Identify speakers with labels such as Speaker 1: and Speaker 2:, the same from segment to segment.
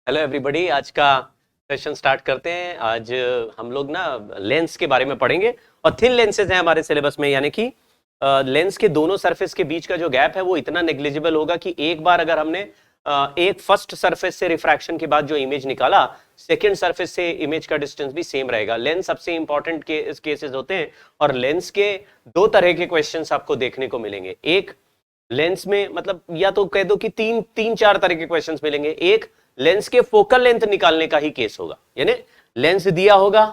Speaker 1: Hello everybody, आज का session start करते हैं। आज हम लोग ना लेंस के बारे में पढ़ेंगे और थिन लेंसेज हैं हमारे सिलेबस में, यानी कि लेंस के दोनों सरफेस के बीच का जो गैप है वो इतना नेग्लिजिबल होगा कि एक बार अगर हमने एक फर्स्ट सरफेस से रिफ्रैक्शन के बाद जो इमेज निकाला, सेकेंड सरफेस से इमेज का डिस्टेंस भी सेम रहेगा। लेंस सबसे इंपॉर्टेंट केसेस होते हैं और लेंस के दो तरह के क्वेश्चंस आपको देखने को मिलेंगे। एक लेंस में मतलब या तो कह दो कि तीन चार तरह के क्वेश्चंस मिलेंगे। एक लेंस के फोकल लेंथ निकालने का ही केस होगा, यानी लेंस दिया होगा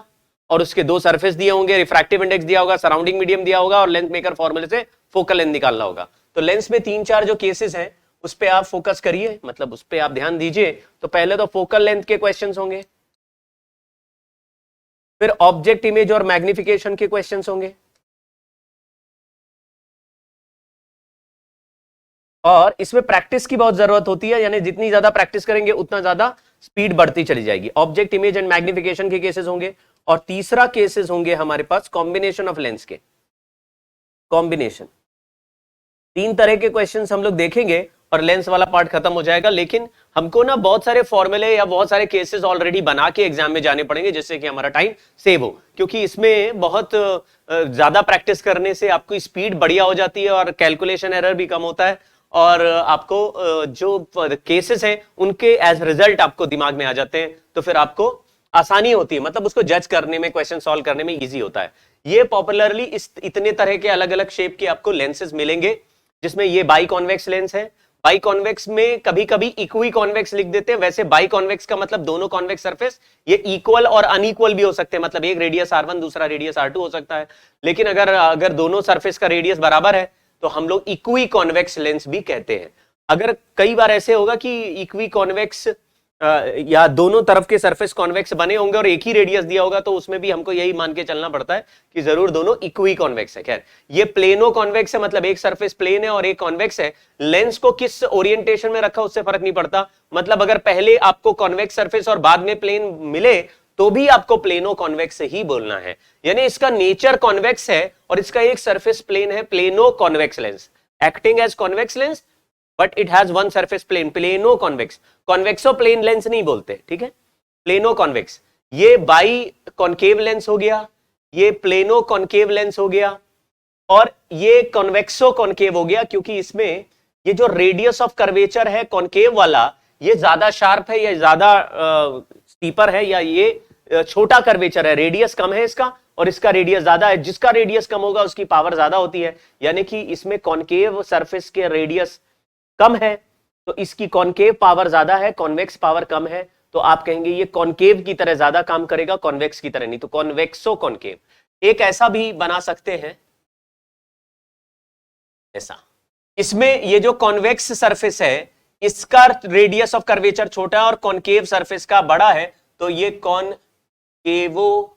Speaker 1: और उसके दो सरफेस दिए होंगे, रिफ्रैक्टिव इंडेक्स दिया होगा, सराउंडिंग मीडियम दिया होगा और लेंथ मेकर फॉर्मूले से फोकल लेंथ निकालना होगा। तो लेंस में तीन चार जो केसेस हैं उस पे आप फोकस करिए, मतलब उस पे आप ध्यान दीजिए। तो पहले तो फोकल लेंथ के क्वेश्चंस होंगे, फिर ऑब्जेक्ट इमेज और मैग्निफिकेशन के क्वेश्चंस होंगे, और इसमें प्रैक्टिस की बहुत जरूरत होती है, यानी जितनी ज्यादा प्रैक्टिस करेंगे उतना ज्यादा स्पीड बढ़ती चली जाएगी। ऑब्जेक्ट इमेज एंड मैग्निफिकेशन के केसेस होंगे और तीसरा केसेस होंगे हमारे पास कॉम्बिनेशन ऑफ लेंस के। कॉम्बिनेशन तीन तरह के क्वेश्चंस हम लोग देखेंगे और लेंस वाला पार्ट खत्म हो जाएगा। लेकिन हमको ना बहुत सारे फॉर्मूले या बहुत सारे केसेस ऑलरेडी बना के एग्जाम में जाने पड़ेंगे, जिससे कि हमारा टाइम सेव हो, क्योंकि इसमें बहुत ज्यादा प्रैक्टिस करने से आपकी स्पीड बढ़िया हो जाती है और कैलकुलेशन एरर भी कम होता है और आपको जो केसेस हैं उनके एज रिजल्ट आपको दिमाग में आ जाते हैं, तो फिर आपको आसानी होती है, मतलब उसको जज करने में, क्वेश्चन सॉल्व करने में इजी होता है। ये पॉपुलरली इतने तरह के अलग अलग शेप के आपको लेंसेज मिलेंगे, जिसमें ये बाई कॉन्वेक्स लेंस है। बाई कॉन्वेक्स में कभी कभी इक्वी कॉन्वेक्स लिख देते हैं, वैसे बाई कॉन्वेक्स का मतलब दोनों कॉन्वेक्स सरफेस ये इक्वल और अनइक्वल भी हो सकते हैं, मतलब एक रेडियस R1 दूसरा रेडियस R2 हो सकता है। लेकिन अगर दोनों सरफेस का रेडियस बराबर है तो हम लोग इक्वी कॉन्वेक्स लेंस भी कहते हैं। अगर कई बार ऐसे होगा कि इक्वी कॉन्वेक्स या दोनों तरफ के सरफेस कॉन्वेक्स बने होंगे और एक ही रेडियस दिया होगा, तो उसमें भी हमको यही मान के चलना पड़ता है कि जरूर दोनों इक्वी कॉन्वेक्स है। खैर, ये प्लेनो कॉन्वेक्स है, मतलब एक सरफेस प्लेन है और एक कॉन्वेक्स है। लेंस को किस ओरिएंटेशन में रखा उससे फर्क नहीं पड़ता, मतलब अगर पहले आपको कॉन्वेक्स सरफेस और बाद में प्लेन मिले तो भी आपको प्लेनो कॉन्वेक्स ही बोलना है, यानी इसका नेचर कॉन्वेक्स है और इसका एक सरफेस प्लेन है। Plano convex lens acting as convex lens but it has one surface plane, plano convex. Convexo plane lens नहीं बोलते, ठीक है, प्लेनो कॉन्वेक्स। ये बाई कॉन्केव लेंस हो गया, ये प्लेनो कॉन्केव लेंस हो गया और ये कॉन्वेक्सो कॉन्केव हो गया, क्योंकि इसमें ये जो रेडियस ऑफ कर्वेचर है कॉन्केव वाला, ये ज्यादा शार्प है या ज्यादा स्टीपर है, या ये छोटा कर्वेचर है, रेडियस कम है इसका और इसका रेडियस ज्यादा है। जिसका रेडियस कम होगा उसकी पावर ज्यादा होती है, यानी कि इसमें कॉन्केव सरफेस के रेडियस कम है तो इसकी कॉन्केव पावर ज्यादा है, कॉन्वेक्स पावर कम है, तो आप कहेंगे ये कॉन्केव की तरह ज्यादा काम करेगा, कॉन्वेक्स की तरह नहीं। तो कॉन्वेक्सो कॉन्केव। एक ऐसा भी बना सकते हैं ऐसा, इसमें ये जो कॉन्वेक्स सरफेस है इसका रेडियस ऑफ कर्वेचर छोटा है और कॉन्केव सरफेस का बड़ा है, तो ये कॉनकेवो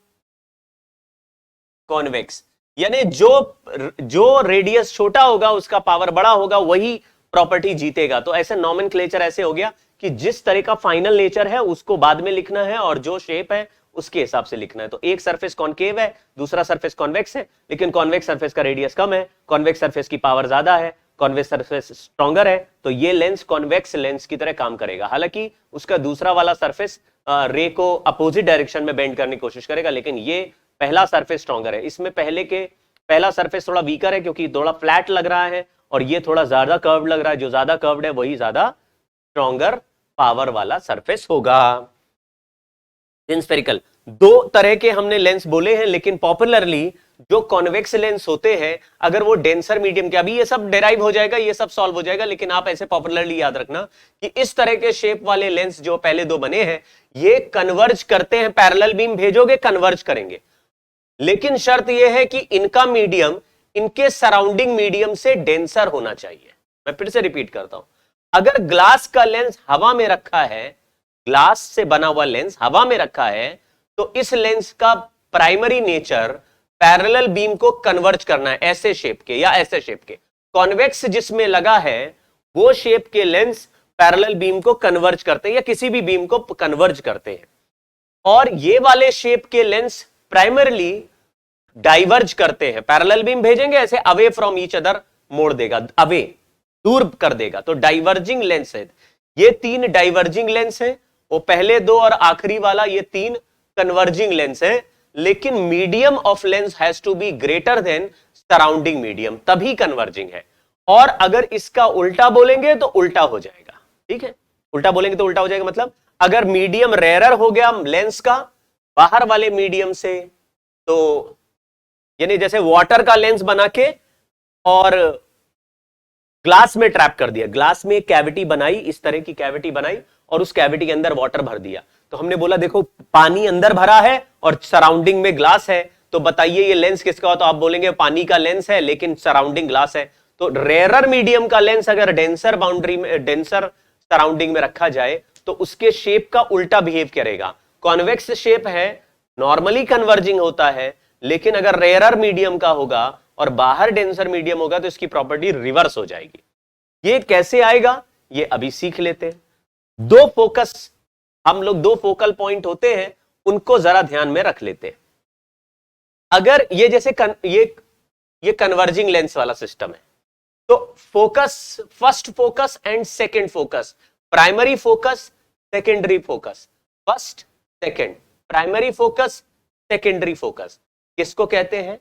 Speaker 1: कॉन्वेक्स, यानी जो रेडियस छोटा होगा उसका पावर बड़ा होगा, वही प्रॉपर्टी जीतेगा। तो ऐसे नॉमेनक्लेचर ऐसे हो गया कि जिस तरह का फाइनल नेचर है उसको बाद में लिखना है और जो शेप है उसके हिसाब से लिखना है। तो एक सरफेस कॉन्केव है, दूसरा सरफेस कॉन्वेक्स है, लेकिन कॉन्वेक्स सरफेस का रेडियस कम है, कॉन्वेक्स सरफेस की पावर ज्यादा है, कॉन्वेक्स सरफेस स्ट्रॉन्गर है, तो ये लेंस कॉन्वेक्स लेंस की तरह काम करेगा। हालांकि उसका दूसरा वाला सरफेस रे को अपोजिट डायरेक्शन में बेंड करने की कोशिश करेगा, लेकिन ये पहला सरफेस स्ट्रॉन्गर है। इसमें पहला सरफेस थोड़ा वीकर है क्योंकि थोड़ा फ्लैट लग रहा है और ये थोड़ा ज्यादा कर्व्ड लग रहा है। जो ज्यादा कर्व्ड है वही ज्यादा स्ट्रॉन्गर पावर वाला सरफेस होगा। स्फेरिकल दो तरह के हमने लेंस बोले हैं, लेकिन पॉपुलरली जो कॉन्वेक्स लेंस होते हैं अगर वो डेंसर मीडियम के, अभी ये सब डेराइव हो जाएगा, ये सब सॉल्व हो जाएगा, लेकिन आप ऐसे पॉपुलरली याद रखना कि इस तरह के शेप वाले लेंस जो पहले दो बने हैं ये कन्वर्ज करते हैं, पैरेलल बीम भेजोगे कन्वर्ज करेंगे, लेकिन शर्त यह है कि इनका मीडियम इनके सराउंडिंग मीडियम से डेंसर होना चाहिए। मैं फिर से रिपीट करता हूं, अगर ग्लास का लेंस हवा में रखा है, ग्लास से बना हुआ लेंस हवा में रखा है, तो इस लेंस का प्राइमरी नेचर पैरेलल बीम को कन्वर्ज करना है, ऐसे शेप के या ऐसे शेप के। कॉन्वेक्स जिसमें लगा है वो शेप के लेंस पैरेलल बीम को कन्वर्ज करते हैं या किसी भी बीम को कन्वर्ज करते हैं, और ये वाले शेप के लेंस प्राइमरली डाइवर्ज करते हैं। पैरेलल बीम भेजेंगे ऐसे अवे फ्रॉम ईच अदर मोड़ देगा, अवे दूर कर देगा, तो डाइवर्जिंग लेंस है। ये तीन डाइवर्जिंग लेंस है वो पहले दो और आखिरी वाला ये तीन कन्वर्जिंग लेंस है, लेकिन medium of lens has to be greater than surrounding medium, तभी कन्वर्जिंग है। और अगर इसका उल्टा बोलेंगे तो उल्टा हो जाएगा, ठीक है, उल्टा बोलेंगे तो उल्टा हो जाएगा, मतलब अगर मीडियम रेयरर हो गया लेंस का बाहर वाले मीडियम से, तो यानी जैसे वाटर का लेंस बना के और ग्लास में ट्रैप कर दिया, ग्लास में एक कैविटी बनाई, इस तरह की कैविटी बनाई और उस कैविटी के अंदर वाटर भर दिया, तो हमने बोला देखो पानी अंदर भरा है और सराउंडिंग में ग्लास है, तो बताइए ये लेंस किसका हो, तो आप बोलेंगे पानी का लेंस है लेकिन सराउंडिंग ग्लास है। तो रेयरर मीडियम का लेंस अगर डेंसर बाउंड्री में, डेंसर सराउंडिंग में रखा जाए तो उसके शेप का उल्टा बिहेव करेगा। कॉन्वेक्स शेप है, नॉर्मली कन्वर्जिंग होता है, लेकिन अगर रेयरर मीडियम का होगा और बाहर डेंसर मीडियम होगा तो इसकी प्रॉपर्टी रिवर्स हो जाएगी। ये कैसे आएगा ये अभी सीख लेते हैं। दो फोकस, हम लोग दो फोकल पॉइंट होते हैं, उनको जरा ध्यान में रख लेते हैं। अगर ये जैसे ये कन्वर्जिंग लेंस वाला सिस्टम है, तो focus, first focus and second focus, primary focus secondary focus, first second, primary focus secondary focus किसको कहते हैं?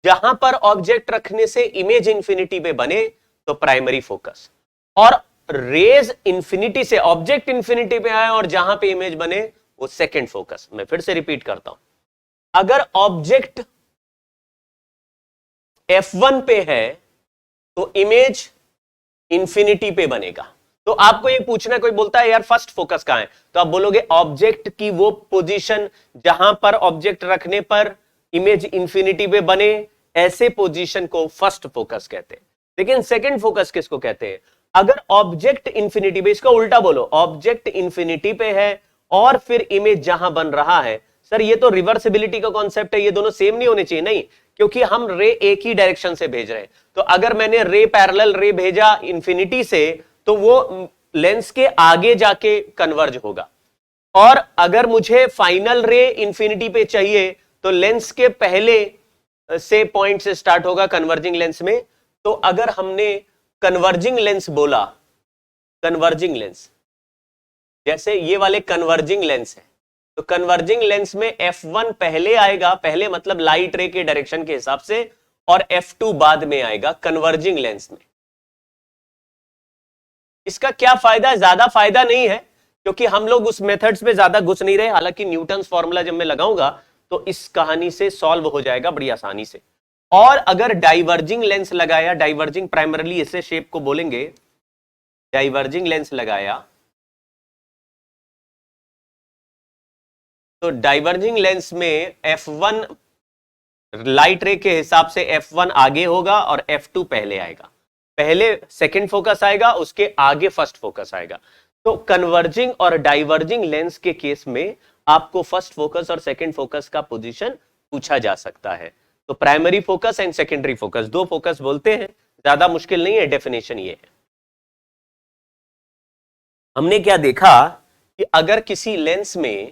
Speaker 1: जहां पर ऑब्जेक्ट रखने से इमेज इंफिनिटी पे बने तो प्राइमरी फोकस, और रेज इंफिनिटी से ऑब्जेक्ट इंफिनिटी पे आए और जहां पे इमेज बने वो सेकेंड फोकस। मैं फिर से रिपीट करता हूं, अगर ऑब्जेक्ट F1 पे है तो इमेज इंफिनिटी पे बनेगा। तो आपको ये पूछना, कोई बोलता है यार फर्स्ट फोकस कहां है, तो आप बोलोगे ऑब्जेक्ट की वो पोजीशन जहां पर ऑब्जेक्ट रखने पर इमेज इंफिनिटी पे बने, ऐसे पोजीशन को फर्स्ट फोकस कहते हैं। लेकिन सेकंड फोकस किसको कहते हैं? अगर ऑब्जेक्ट इंफिनिटी पे, इसका उल्टा बोलो, ऑब्जेक्ट इंफिनिटी पे है और फिर इमेज जहां बन रहा है। सर ये तो रिवर्सिबिलिटी का कॉन्सेप्ट है, ये दोनों सेम नहीं होने चाहिए। नहीं, क्योंकि हम रे एक ही डायरेक्शन से भेज रहे हैं। तो अगर मैंने रे पैरेलल रे भेजा इंफिनिटी से, तो वो लेंस के आगे जाके कन्वर्ज होगा। और अगर मुझे फाइनल रे इंफिनिटी पे चाहिए तो लेंस के पहले से पॉइंट से स्टार्ट होगा कन्वर्जिंग लेंस में। तो अगर हमने कन्वर्जिंग लेंस बोला, कन्वर्जिंग लेंस, जैसे ये वाले कन्वर्जिंग लेंस है, तो कन्वर्जिंग लेंस में F1 पहले आएगा, पहले मतलब लाइट रे के डायरेक्शन के हिसाब से, और F2 बाद में आएगा कन्वर्जिंग लेंस में। इसका क्या फायदा है? ज्यादा फायदा नहीं है, क्योंकि हम लोग उस मेथड्स पे ज्यादा घुस नहीं रहे। हालांकि न्यूटन्स फॉर्मूला जब मैं लगाऊंगा तो इस कहानी से सॉल्व हो जाएगा बड़ी आसानी से। और अगर डाइवर्जिंग लेंस लगाया, डाइवर्जिंग प्राइमरली इसे शेप को बोलेंगे, डाइवर्जिंग लेंस लगाया, तो डाइवर्जिंग लेंस में F1 लाइट रे के हिसाब से F1 आगे होगा और F2 पहले आएगा। पहले सेकंड फोकस आएगा, उसके आगे फर्स्ट फोकस आएगा। तो कन्वर्जिंग और डाइवर्जिंग लेंस के केस में आपको फर्स्ट फोकस और सेकंड फोकस का पोजीशन पूछा जा सकता है। तो primary focus and secondary focus, दो फोकस बोलते हैं, ज्यादा मुश्किल नहीं है, डेफिनेशन ये है। हमने क्या देखा कि अगर किसी लेंस में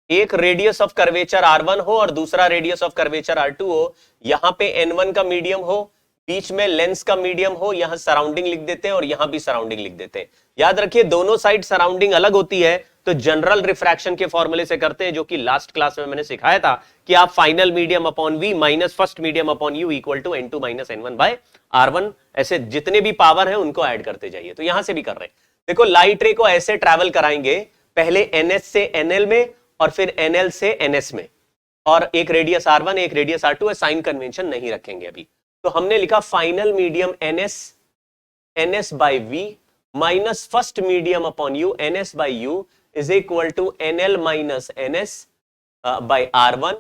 Speaker 1: एक रेडियस ऑफ कर्वेचर R1 हो और दूसरा रेडियस ऑफ कर्वेचर R2 हो, यहां पे N1 का मीडियम हो, बीच में लेंस का मीडियम हो, यहां सराउंडिंग लिख देते हैं और यहां भी सराउंडिंग लिख देते हैं। याद रखिए दोनों साइड सराउंडिंग अलग होती है, तो जनरल रिफ्रैक्शन के फॉर्मूले से करते हैं, जो कि लास्ट क्लास में मैंने सिखाया था कि आप final medium upon V minus first medium upon U equal to N2 minus N1 by R1, ऐसे जितने भी पावर है उनको ऐड करते जाइए। तो यहां से भी कर रहे हैं। देखो लाइट रे को ऐसे ट्रैवल कराएंगे, पहले NS से NL में और फिर NL से NS में, और एक रेडियस R1 एक रेडियस R2 है, साइन कन्वेंशन नहीं रखेंगे अभी। तो हमने लिखा final medium NS by V minus first medium upon U, NS by U is equal to NL minus NS by R1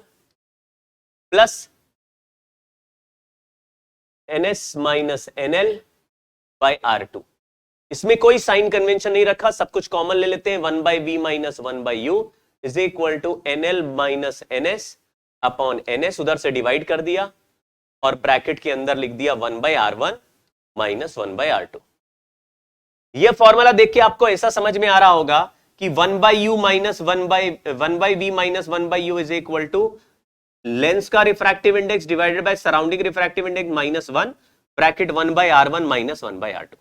Speaker 1: plus NS minus NL by R2। इसमें कोई sign convention नहीं रखा, सब कुछ कॉमन ले लेते हैं। 1 by V minus 1 by U is equal to NL minus NS upon NS, उधर से डिवाइड कर दिया और ब्रैकेट के अंदर लिख दिया 1 by R1 minus 1 by R2। यह फॉर्मूला देख के आपको ऐसा समझ में आ रहा होगा कि 1 by U minus 1 by V minus 1 by U is equal to lens का refractive index divided by surrounding refractive index minus 1, bracket 1 by R1 minus 1 by R2।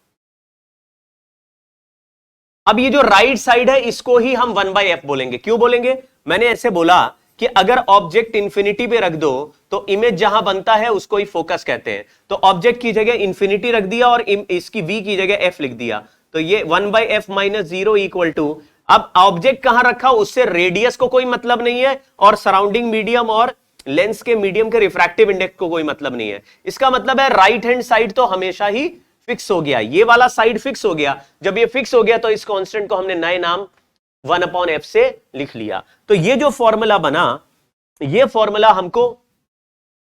Speaker 1: अब ये जो राइट साइड है इसको ही हम 1/f बोलेंगे। क्यों बोलेंगे? मैंने ऐसे बोला कि अगर ऑब्जेक्ट इंफिनिटी पे रख दो तो इमेज जहां बनता है उसको ही फोकस कहते हैं। तो ऑब्जेक्ट की जगह इंफिनिटी रख दिया और इसकी v की जगह f लिख दिया, तो ये 1/f - 0 इक्वल टू, अब ऑब्जेक्ट कहां रखा उससे रेडियस को कोई मतलब नहीं है और सराउंडिंग मीडियम और लेंस के मीडियम के रिफ्रैक्टिव इंडेक्स को कोई मतलब नहीं है। इसका मतलब है राइट हैंड साइड तो हमेशा ही फिक्स हो गया, ये वाला साइड फिक्स हो गया। जब ये फिक्स हो गया तो इस कांस्टेंट को हमने नए नाम 1/f से लिख लिया। तो ये जो फॉर्मूला बना, ये फॉर्मूला हमको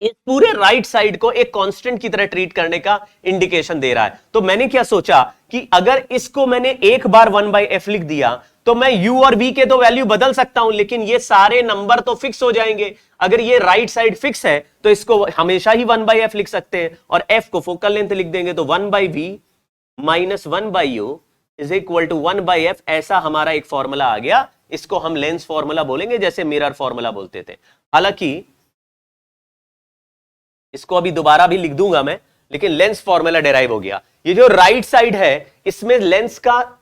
Speaker 1: इस पूरे राइट साइड को एक कांस्टेंट की तरह ट्रीट करने का इंडिकेशन दे रहा है। तो मैंने क्या सोचा कि अगर इसको मैंने एक बार 1/f लिख दिया तो मैं u और v के तो वैल्यू बदल सकता हूं, लेकिन ये सारे नंबर तो फिक्स हो जाएंगे। अगर ये राइट साइड फिक्स है तो इसको हमेशा ही 1/f लिख सकते हैं और f को फोकल लेंथ लिख देंगे, तो 1/v - 1/u is equal to 1/f। ऐसा हमारा एक फॉर्मूला आ गया। इसको हम लेंस फॉर्मूला बोलेंगे, जैसे मिरर फॉर्मूला बोलते थे। हालांकि इसको अभी दोबारा भी लिख दूंगा मैं, लेकिन लेंस फॉर्मूला डेराइव हो गया। ये जो राइट साइड है इसमें लेंस का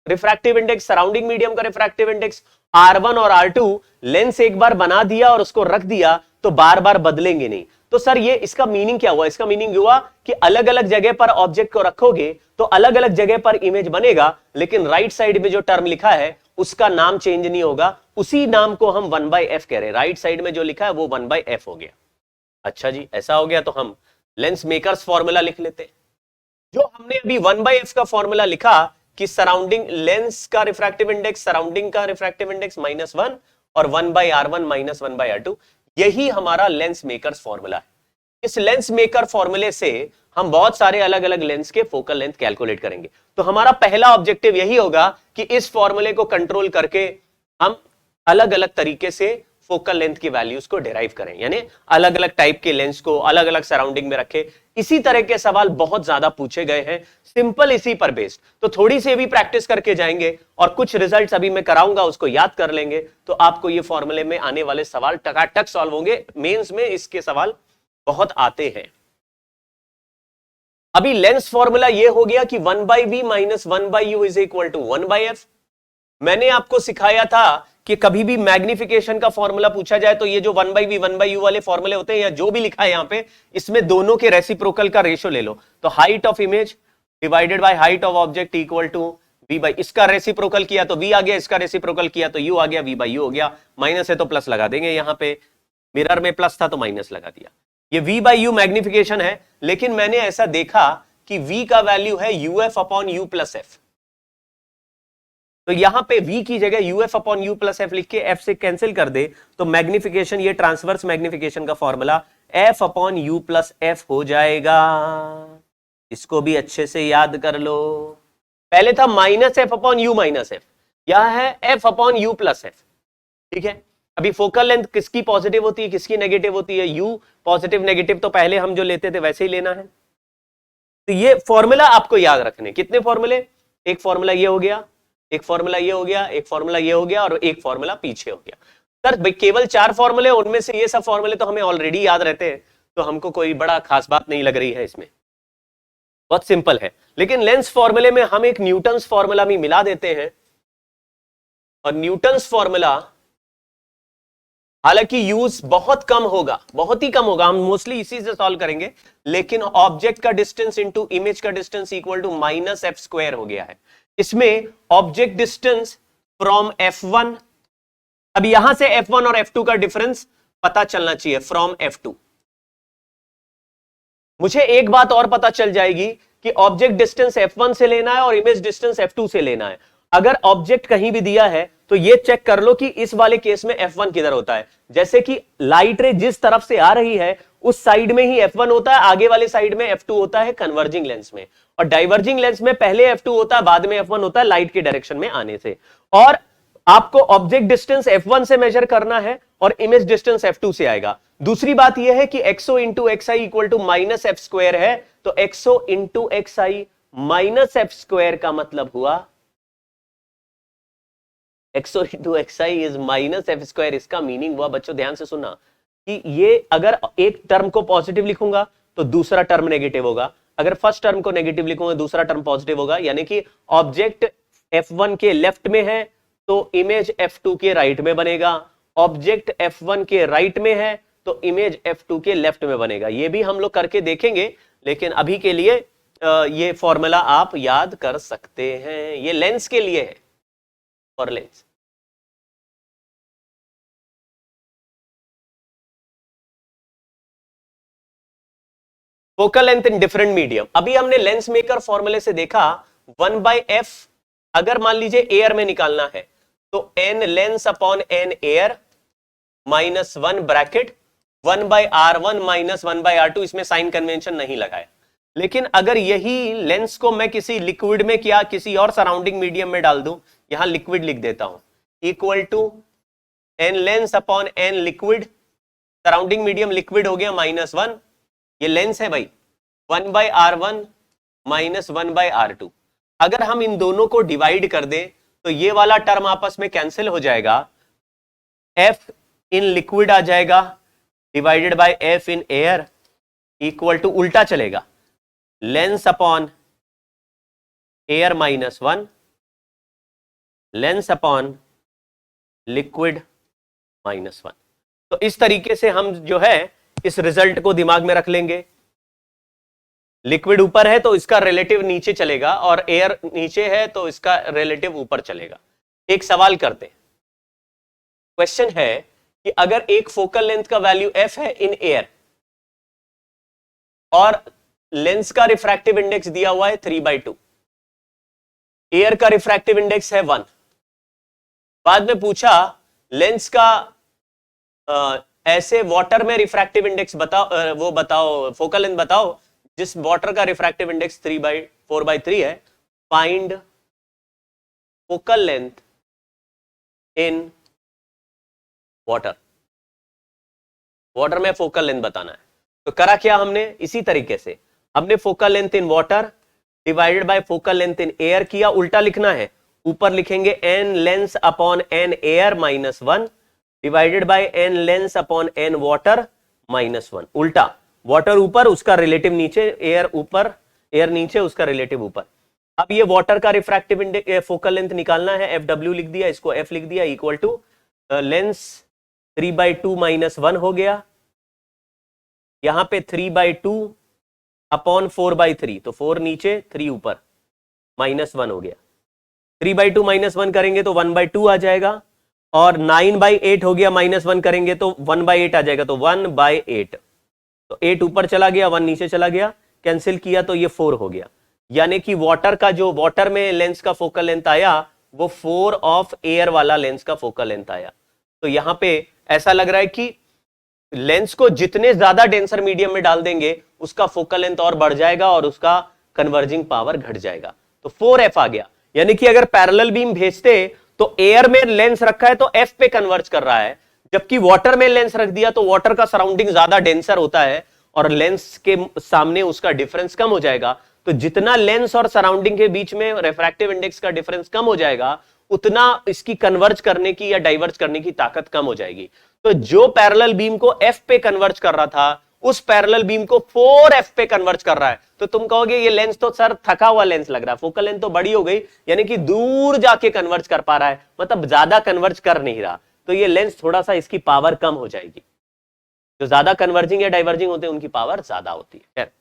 Speaker 1: रिफ्रैक्टिव इंडेक्स, सराउंडिंग मीडियम का रिफ्रैक्टिव इंडेक्स R1 और R2, लेंस एक बार बना दिया और उसको रख दिया तो बार बार बदलेंगे नहीं। तो सर ये इसका मीनिंग क्या हुआ? इसका मीनिंग हुआ कि अलग अलग जगह पर ऑब्जेक्ट को रखोगे तो अलग अलग जगह पर इमेज बनेगा, लेकिन राइट साइड में जो टर्म लिखा है उसका नाम चेंज नहीं होगा। उसी नाम को हम 1/f कह रहे हैं। राइट साइड में जो लिखा है वो 1/f हो गया। अच्छा जी, ऐसा हो गया तो हम लेंस मेकर्स फॉर्मूला लिख लेते हैं। जो हमने अभी 1/f का फॉर्मूला लिखा कि सराउंडिंग लेंस का रिफ्रैक्टिव इंडेक्स, सराउंडिंग का रिफ्रैक्टिव इंडेक्स -1 और 1/r1 - 1/r2, यही हमारा लेंस मेकर्स फॉर्मूला है। इस लेंस मेकर फॉर्मूले से हम बहुत सारे अलग अलग लेंस के फोकल लेंथ कैलकुलेट करेंगे। तो हमारा पहला ऑब्जेक्टिव यही होगा कि इस फॉर्मूले को कंट्रोल करके हम अलग अलग तरीके से फोकल लेंथ की वैल्यूज को डिराइव करें, यानी अलग अलग टाइप के लेंस को अलग अलग सराउंडिंग में रखें। इसी तरह के सवाल बहुत ज्यादा पूछे गए हैं, सिंपल इसी पर बेस्ड। तो थोड़ी सी भी प्रैक्टिस करके जाएंगे और कुछ रिजल्ट्स अभी मैं कराऊंगा उसको याद कर लेंगे, तो आपको ये फॉर्मूले में आने वाले सवाल टकाटक सॉल्व होंगे। मेंस में इसके सवाल बहुत आते हैं। अभी लेंस फॉर्मूला ये हो गया कि 1/v - 1/u is equal to 1/f। मैंने आपको सिखाया था कि कभी भी मैग्निफिकेशन का फॉर्मूला पूछा जाए तो ये जो 1/v 1/u वाले फॉर्मूले होते हैं या जो भी लिखा है यहां पे, इसमें दोनों के रेसिप्रोकल का रेशियो ले लो। तो height of image divided by height of object equal to v/, इसका रेसिप्रोकल किया तो v आ गया, इसका रेसिप्रोकल किया तो u आ गया, v/u हो गया। माइनस है तो प्लस लगा देंगे, यहां पे मिरर में प्लस था तो माइनस लगा दिया। ये v/u मैग्निफिकेशन है, लेकिन मैंने ऐसा देखा कि v का वैल्यू है uf/u + f। तो यहां पे v की जगह uf/u + f लिख के f से कैंसिल कर दे तो मैग्निफिकेशन, ये ट्रांसवर्स मैग्निफिकेशन का फॉर्मूला f/u + f हो जाएगा। इसको भी अच्छे से याद कर लो। पहले था -f/u - f, यह है f/u + f। ठीक है, अभी फोकल लेंथ किसकी पॉजिटिव होती है, किसकी नेगेटिव होती है? u पॉजिटिव नेगेटिव तो पहले हम जो लेते थे वैसे ही लेना है। तो ये फॉर्मूला आपको याद रखने। कितने फॉर्मूले? एक फॉर्मूला ये हो गया, एक फॉर्मूला ये हो गया, एक फॉर्मूला ये हो गया और एक फॉर्मूला पीछे हो गया। सर केवल 4 फॉर्मूले, उनमें से ये सब फॉर्मूले तो हमें ऑलरेडी याद रहते हैं, तो हमको कोई बड़ा खास बात नहीं लग रही है इसमें, बहुत सिंपल है। लेकिन लेंस फॉर्मूले में हम एक न्यूटन्स फॉर्मूला भी मिला देते हैं, और न्यूटन्स फॉर्मूला हालांकि यूज बहुत कम होगा, बहुत ही कम होगा, हम मोस्टली इसी से सॉल्व करेंगे, लेकिन ऑब्जेक्ट का डिस्टेंस इनटू इमेज का डिस्टेंस इक्वल टू -f² हो गया है। इसमें ऑब्जेक्ट डिस्टेंस फ्रॉम f1, अब यहां से f1 और f2 का डिफरेंस पता चलना चाहिए, फ्रॉम f2। मुझे एक बात और पता चल जाएगी कि ऑब्जेक्ट डिस्टेंस f1 से लेना है और इमेज डिस्टेंस f2 से लेना है। अगर ऑब्जेक्ट कहीं भी दिया है तो ये चेक कर लो कि इस वाले केस में f1 किधर होता है। जैसे कि लाइट रे जिस तरफ से आ रही है उस साइड में ही f1 होता है, आगे वाले साइड में f2 होता है कन्वर्जिंग लेंस में, और डाइवर्जिंग लेंस में पहले f2 होता है बाद में f1 होता है लाइट के डायरेक्शन में आने से। और आपको ऑब्जेक्ट डिस्टेंस f1 से मेजर करना है और इमेज डिस्टेंस f2 से आएगा। दूसरी बात यह है कि xo into xi equal to -f² है, तो xo इंटू xi -f² का मतलब हुआ xo into xi is -f²। इसका मीनिंग हुआ, बच्चों ध्यान से सुनना, कि ये अगर एक टर्म को पॉजिटिव लिखूंगा तो दूसरा टर्म नेगेटिव होगा, अगर फर्स्ट टर्म को नेगेटिव लिखूंगा दूसरा टर्म पॉजिटिव होगा, यानी कि ऑब्जेक्ट F1 के लेफ्ट में है तो इमेज F2 के राइट में बनेगा, ऑब्जेक्ट F1 के राइट में है तो इमेज F2 के लेफ्ट में बनेगा। ये भी हम लोग करके देखेंगे, लेकिन अभी के लिए ये फॉर्मूला आप याद कर सकते हैं। ये लेंस के लिए है, for Lenz. Focal length in different medium, अभी हमने लेंस मेकर फॉर्मूले से देखा 1/f, अगर मान लीजिए एयर में निकालना है तो n lens upon n air minus 1 bracket 1/r1 minus 1/r2, इसमें साइन कन्वेंशन नहीं लगाया। लेकिन अगर यही लेंस को मैं किसी लिक्विड में या किसी और सराउंडिंग मीडियम में डाल दूं, यहां लिक्विड लिख देता हूं, equal to n lens upon n liquid, surrounding medium liquid हो गया -1, ये लेंस है भाई, 1/r1 माइनस 1/r2। अगर हम इन दोनों को डिवाइड कर दें तो ये वाला टर्म आपस में कैंसिल हो जाएगा, f इन लिक्विड आ जाएगा divided by f in air equal to उल्टा चलेगा, lens upon air -1 lens upon liquid -1। तो इस तरीके से हम जो है इस रिजल्ट को दिमाग में रख लेंगे। लिक्विड ऊपर है तो इसका रिलेटिव नीचे चलेगा और एयर नीचे है तो इसका रिलेटिव ऊपर चलेगा। एक सवाल करते हैं, क्वेश्चन है कि अगर एक फोकल लेंथ का वैल्यू f है इन एयर और लेंस का रिफ्रैक्टिव इंडेक्स दिया हुआ है 3/2, एयर का रिफ्रैक्टिव इंडेक्स है 1, बाद में पूछा लेंस का ऐसे वाटर में रिफ्रैक्टिव इंडेक्स बताओ, वो बताओ फोकल लेंथ बताओ जिस वाटर का रिफ्रैक्टिव इंडेक्स 4/3 है, find focal length in water. Water में फोकल लेंथ बताना है, तो करा क्या हमने, इसी तरीके से हमने focal length in water divided by focal length in air किया, उल्टा लिखना है, ऊपर लिखेंगे n lens upon n air -1 divided by n lens upon n water -1, उल्टा, वाटर ऊपर उसका रिलेटिव नीचे, एयर ऊपर एयर नीचे उसका रिलेटिव ऊपर। अब ये वाटर का रिफ्रैक्टिव इंडेक्स फोकल लेंथ निकालना है, FW लिख दिया, इसको f लिख दिया, इक्वल टू लेंस 3/2 -1 हो गया, यहां पे 3/2 अपॉन 4/3, तो 4 नीचे 3 ऊपर -1 हो गया, 3/2 -1 करेंगे तो 1/2 आ जाएगा, और 9/8 हो गया, -1 करेंगे तो 1/8 आ जाएगा, तो 1/8, तो 8 ऊपर चला गया 1 नीचे चला गया, कैंसिल किया तो ये 4 हो गया। यानी कि वाटर का जो वाटर में लेंस का फोकल लेंथ आया वो 4 ऑफ एयर वाला लेंस का फोकल लेंथ आया। तो यहां पे ऐसा लग रहा है कि लेंस को जितने ज्यादा डेंसर मीडियम में डाल देंगे उसका फोकल लेंथ और बढ़ जाएगा और उसका कन्वर्जिंग पावर घट जाएगा, तो 4f आ गया। यानी कि अगर पैरेलल बीम भेजते तो एयर में लेंस रखा है तो f पे कन्वर्ज कर रहा है, जबकि वाटर में लेंस रख दिया तो वाटर का सराउंडिंग ज्यादा डेंसर होता है और लेंस के सामने उसका डिफरेंस कम हो जाएगा। तो जितना लेंस और सराउंडिंग के बीच में रिफ्रैक्टिव इंडेक्स का डिफरेंस कम हो जाएगा उतना इसकी कन्वर्ज करने की या डाइवर्ज करने की ताकत कम हो जाएगी। तो जो पैरेलल बीम को f पे कन्वर्ज कर रहा था उस पैरेलल बीम को 4f पे कन्वर्ज कर रहा है। तो तुम कहोगे ये लेंस तो सर थका हुआ लेंस लग रहा है, फोकल लेंथ तो बड़ी हो गई, यानी कि दूर जाके कन्वर्ज कर पा रहा है, मतलब ज्यादा कन्वर्ज कर नहीं रहा, तो ये लेंस थोड़ा सा इसकी पावर कम हो जाएगी। जो ज्यादा कन्वर्जिंग या डाइवर्जिंग होते हैं उनकी पावर ज्यादा होती है।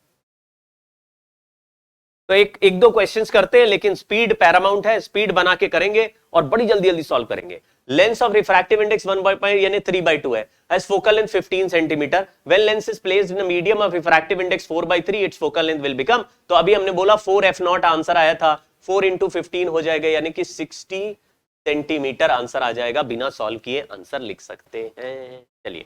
Speaker 1: तो एक दो क्वेश्चंस करते हैं, लेकिन स्पीड पैरामाउंट है, स्पीड बना के करेंगे और बड़ी जल्दी जल्दी सॉल्व करेंगे। लेंस ऑफ रिफ्रैक्टिव इंडेक्स 1/5 यानी 3/2 है, has focal length 15 centimetre, when lens is placed in a medium of refractive index 4/3 it's focal length will become, तो अभी हमने बोला 4f0 आंसर आया था, 4 × 15 हो जाएगा, यानी कि 60 सेंटीमीटर आंसर आ जाएगा। बिना सॉल्व किए आंसर लिख सकते हैं। चलिए,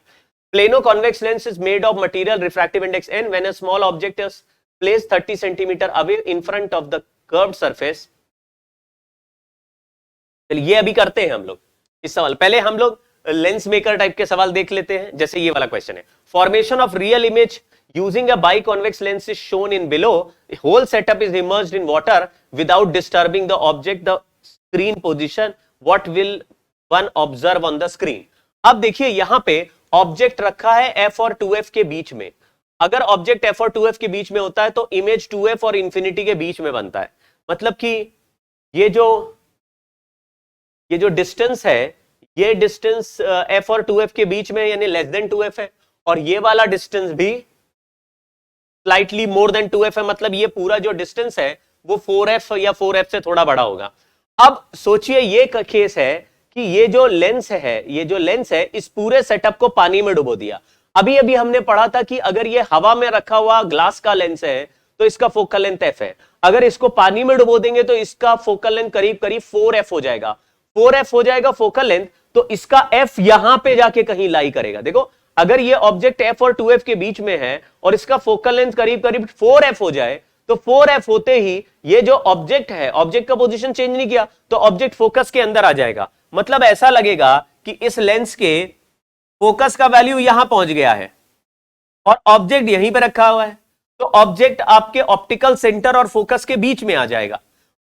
Speaker 1: plano convex lens is made of material refractive index n when a small object is placed 30 centimeter away in front of the curved surface। चलिए ये अभी करते हैं हम लोग इस सवाल। पहले हम लोग लेंस मेकर टाइप के सवाल देख लेते हैं, जैसे ये वाला क्वेश्चन है, formation of real image using a biconvex lens is shown in below, whole setup is immersed in water without disturbing the object the screen position, what will one observe on the screen. अब देखिए यहां पे object रखा है f और 2f के बीच में, अगर ऑब्जेक्ट f और 2f के बीच में होता है तो इमेज 2f और इंफिनिटी के बीच में बनता है, मतलब कि ये जो ये जो डिस्टेंस है, ये डिस्टेंस f और 2f के बीच में यानी लेस देन 2f है, और ये वाला डिस्टेंस भी स्लाइटली मोर देन 2f है, मतलब ये पूरा जो डिस्टेंस है वो 4f या 4f से थोड़ा बड़ा होगा। अब सोचिए ये केस है कि ये जो लेंस है इस पूरे सेटअप को पानी में डुबो दिया। अभी अभी हमने पढ़ा था कि अगर ये हवा में रखा हुआ ग्लास का लेंस है तो इसका फोकल लेंथ f है, अगर इसको पानी में डुबो देंगे तो इसका फोकल लेंथ करीब करीब 4f हो जाएगा। 4f हो जाएगा फोकल लेंथ, तो इसका f यहां पे जाके कहीं लाई करेगा। देखो अगर ये ऑब्जेक्ट f और 2f के बीच में है और इसका फोकल लेंथ करीब करीब 4f हो जाए, तो 4f होते ही ये जो ऑब्जेक्ट है, ऑब्जेक्ट का पोजीशन चेंज नहीं किया तो ऑब्जेक्ट फोकस के अंदर आ जाएगा। मतलब ऐसा लगेगा कि इस लेंस के फोकस का वैल्यू यहां पहुंच गया है और ऑब्जेक्ट यहीं पे रखा हुआ है, तो ऑब्जेक्ट आपके ऑप्टिकल सेंटर और फोकस के बीच में आ जाएगा।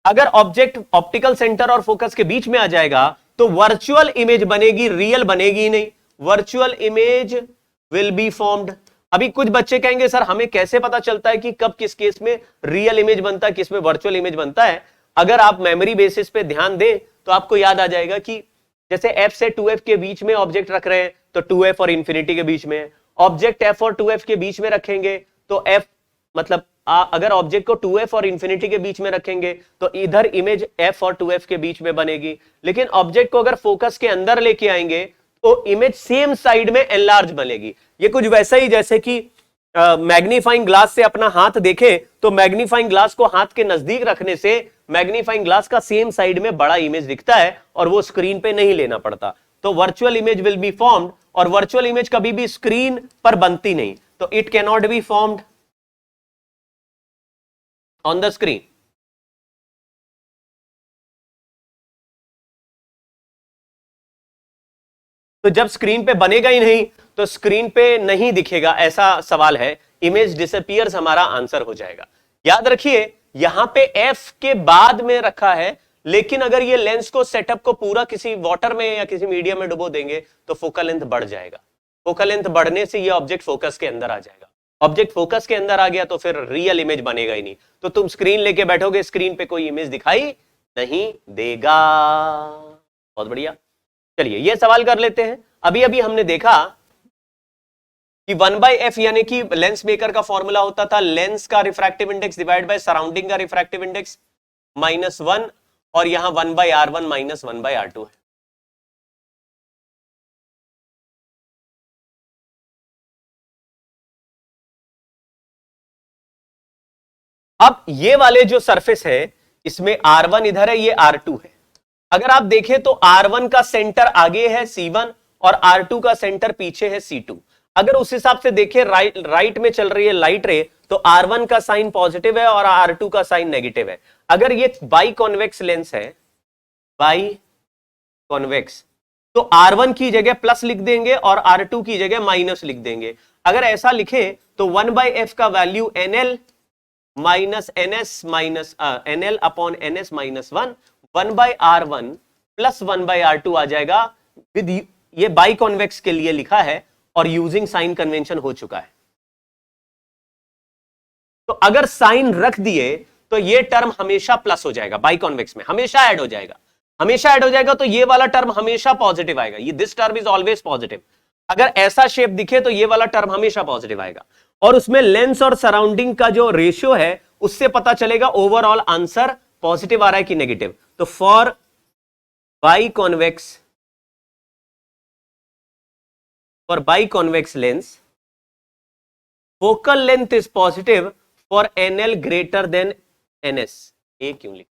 Speaker 1: अगर ऑब्जेक्ट ऑप्टिकल सेंटर और फोकस के बीच में आ जाएगा तो वर्चुअल इमेज बनेगी, रियल बनेगी ही नहीं। Virtual image will be formed. अभी कुछ बच्चे कहेंगे सर हमें कैसे पता चलता है कि कब किस केस में रियल इमेज बनता है, किस में वर्चुअल इमेज बनता है। अगर आप मेमोरी बेसिस पे ध्यान दें तो आपको याद आ जाएगा कि जैसे f से 2f के बीच में ऑब्जेक्ट रख रहे हैं तो 2f और इंफिनिटी के बीच में, ऑब्जेक्ट f और 2f के बीच में रखेंगे तो f मतलब अगर ऑब्जेक्ट को 2f और इंफिनिटी के बीच में रखेंगे तो इधर इमेज f और 2f के बीच में बनेगी। लेकिन ऑब्जेक्ट को अगर फोकस के अंदर लेके आएंगे तो इमेज सेम साइड में एनलार्ज बनेगी। ये कुछ वैसा ही जैसे कि मैग्नीफाइंग ग्लास से अपना हाथ देखें तो मैग्नीफाइंग ग्लास को हाथ के नजदीक रखने से मैग्नीफाइंग ग्लास का सेम साइड में बड़ा इमेज दिखता है और वो स्क्रीन पे नहीं लेना पड़ता। तो virtual image will be formed, और वर्चुअल इमेज कभी भी स्क्रीन पर बनती नहीं, तो it can not be formed on the screen. तो जब स्क्रीन पे बनेगा ही नहीं तो स्क्रीन पे नहीं दिखेगा, ऐसा सवाल है। इमेज डिसअपीयर्स हमारा आंसर हो जाएगा। याद रखिए यहां पे f के बाद में रखा है, लेकिन अगर ये लेंस को सेटअप को पूरा किसी वाटर में या किसी मीडियम में डुबो देंगे तो फोकल लेंथ बढ़ जाएगा। फोकल लेंथ बढ़ने से ये ऑब्जेक्ट फोकस के अंदर आ जाएगा। ऑब्जेक्ट फोकस के अंदर आ गया तो फिर रियल इमेज बनेगा ही नहीं, तो तुम स्क्रीन लेके बैठोगे, स्क्रीन पे कोई इमेज दिखाई नहीं देगा। बहुत बढ़िया। चलिए ये सवाल कर लेते हैं। अभी अभी हमने देखा कि 1/f यानी कि लेंस मेकर का फॉर्मूला होता था लेंस का refractive index divide by surrounding का रिफ्रैक्टिव इंडेक्स -1, और यहां 1/r1 - 1/r2 है। अब ये वाले जो सरफेस है इसमें r1 इधर है, ये r2 है। अगर आप देखें तो r1 का सेंटर आगे है C1 और r2 का सेंटर पीछे है C2। अगर उस हिसाब से देखें राइट में चल रही है लाइट रे तो r1 का साइन पॉजिटिव है और r2 का साइन नेगेटिव है। अगर ये बाई कॉन्वेक्स लेंस है, बाई कॉन्वेक्स, तो r1 की जगह प्लस लिख देंगे और r2 की जगह माइनस लिख देंगे। अगर ऐसा लिखे तो 1/f का value nl minus ns minus nl upon ns minus 1, 1/r1 plus 1/r2 आ जाएगा। विद ये बाई कॉन्वेक्स के लिए लिखा है और यूजिंग साइन कन्वेंशन हो चुका है। तो अगर साइन रख दिए तो ये टर्म हमेशा प्लस हो जाएगा, बाई कॉन्वेक्स में हमेशा ऐड हो जाएगा, हमेशा ऐड हो जाएगा। तो ये वाला टर्म हमेशा पॉजिटिव आएगा, ये this term is always positive. अगर ऐसा शेप दिखे तो ये वाला टर्म हमेशा पॉजिटिव आएगा, और उसमें लेंस और सराउंडिंग का जो रेशियो है उससे पता चलेगा ओवरऑल आंसर पॉजिटिव आ रहा है कि नेगेटिव। तो for by convex lens focal length is positive for NL greater than NS। ये क्यों लिखा,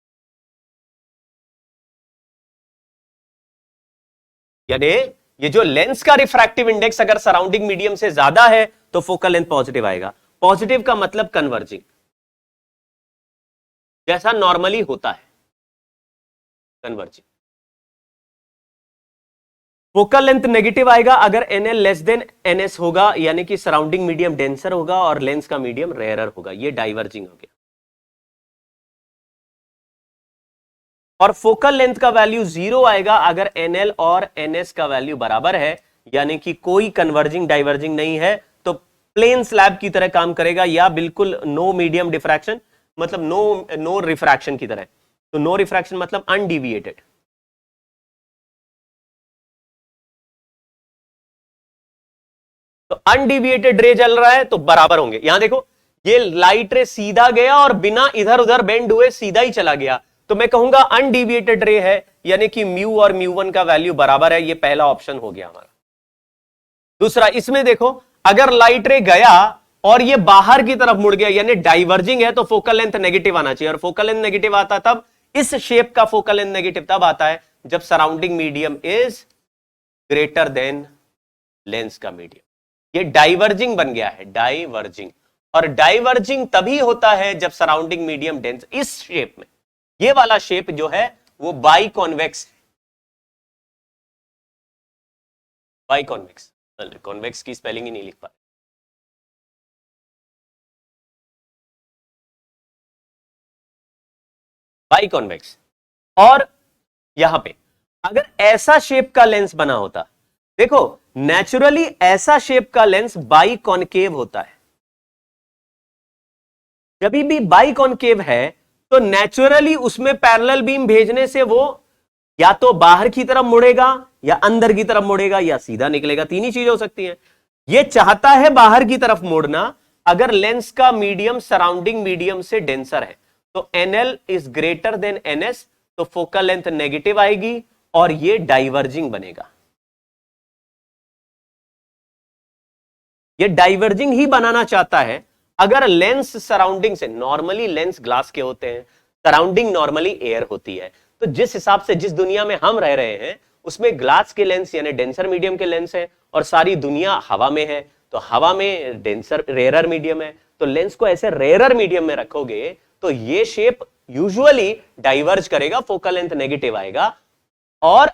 Speaker 1: यानी ये जो लेंस का रिफ्रैक्टिव इंडेक्स अगर सराउंडिंग मीडियम से ज्यादा है तो फोकल लेंथ पॉजिटिव आएगा। पॉजिटिव का मतलब कन्वर्जिंग, जैसा नॉर्मली होता है कन्वर्जिंग। फोकल लेंथ नेगेटिव आएगा अगर NL लेस देन NS होगा, यानी कि सराउंडिंग मीडियम डेंसर होगा और लेंस का मीडियम रेयरर होगा, ये डाइवर्जिंग हो गया। और फोकल लेंथ का वैल्यू 0 आएगा अगर NL और NS का वैल्यू बराबर है, यानी कि कोई कन्वर्जिंग डाइवर्जिंग नहीं है, तो प्लेन स्लैब की तरह काम करेगा, या बिल्कुल नो मीडियम डिफ्रैक्शन मतलब नो रिफ्रैक्शन की तरह। तो नो रिफ्रैक्शन मतलब अनडिविएटेड। अनडिविएटेड रे चल रहा है तो बराबर होंगे। यहां देखो ये लाइट रे सीधा गया और बिना इधर उधर बेंड हुए सीधा ही चला गया, तो मैं कहूंगा अनडिविएटेड रे है, यानी कि म्यू और म्यू वन का वैल्यू बराबर है। ये पहला ऑप्शन हो गया हमारा। दूसरा, इसमें देखो अगर लाइट रे गया और ये बाहर की तरफ मुड़ गया यानी डाइवर्जिंग है, तो फोकल लेंथ नेगेटिव आना चाहिए, और फोकल लेंथ नेगेटिव आता तब, इस शेप का फोकल लेंथ नेगेटिव तब आता है जब surrounding medium is greater than lens का मीडियम। ये डाइवर्जिंग बन गया है, डाइवर्जिंग, और डाइवर्जिंग तभी होता है जब सराउंडिंग मीडियम डेंस, इस शेप में, ये वाला शेप जो है वो by convex, by convex, convex की स्पेलिंग ही नहीं लिख पा, बाई कॉन्वेक्स। और यहां पे अगर ऐसा शेप का लेंस बना होता, देखो नेचुरली ऐसा शेप का लेंस बाई कॉनकेव होता है, जब भी बाई कॉनकेव है तो नेचुरली उसमें पैरेलल बीम भेजने से वो या तो बाहर की तरफ मुड़ेगा या अंदर की तरफ मुड़ेगा या सीधा निकलेगा, तीन ही चीजें हो सकती हैं। ये चाहता है बाहर की तरफ मुड़ना, अगर लेंस का मीडियम सराउंडिंग मीडियम से डेंसर है तो NL is greater than NS, तो फोकल लेंथ नेगेटिव आएगी और ये डाइवर्जिंग बनेगा। ये डाइवर्जिंग ही बनाना चाहता है। अगर लेंस सराउंडिंग से, नॉर्मली लेंस ग्लास के होते हैं, सराउंडिंग नॉर्मली एयर होती है, तो जिस हिसाब से जिस दुनिया में हम रह रहे हैं उसमें ग्लास के लेंस यानी डेंसर मीडियम के लेंस है, और सारी दुनिया हवा में है, तो हवा में डेंसर रेयरर मीडियम है, तो लेंस को ऐसे रेयरर मीडियम में रखोगे तो ये शेप यूजुअली डाइवर्ज करेगा, फोकल लेंथ नेगेटिव आएगा। और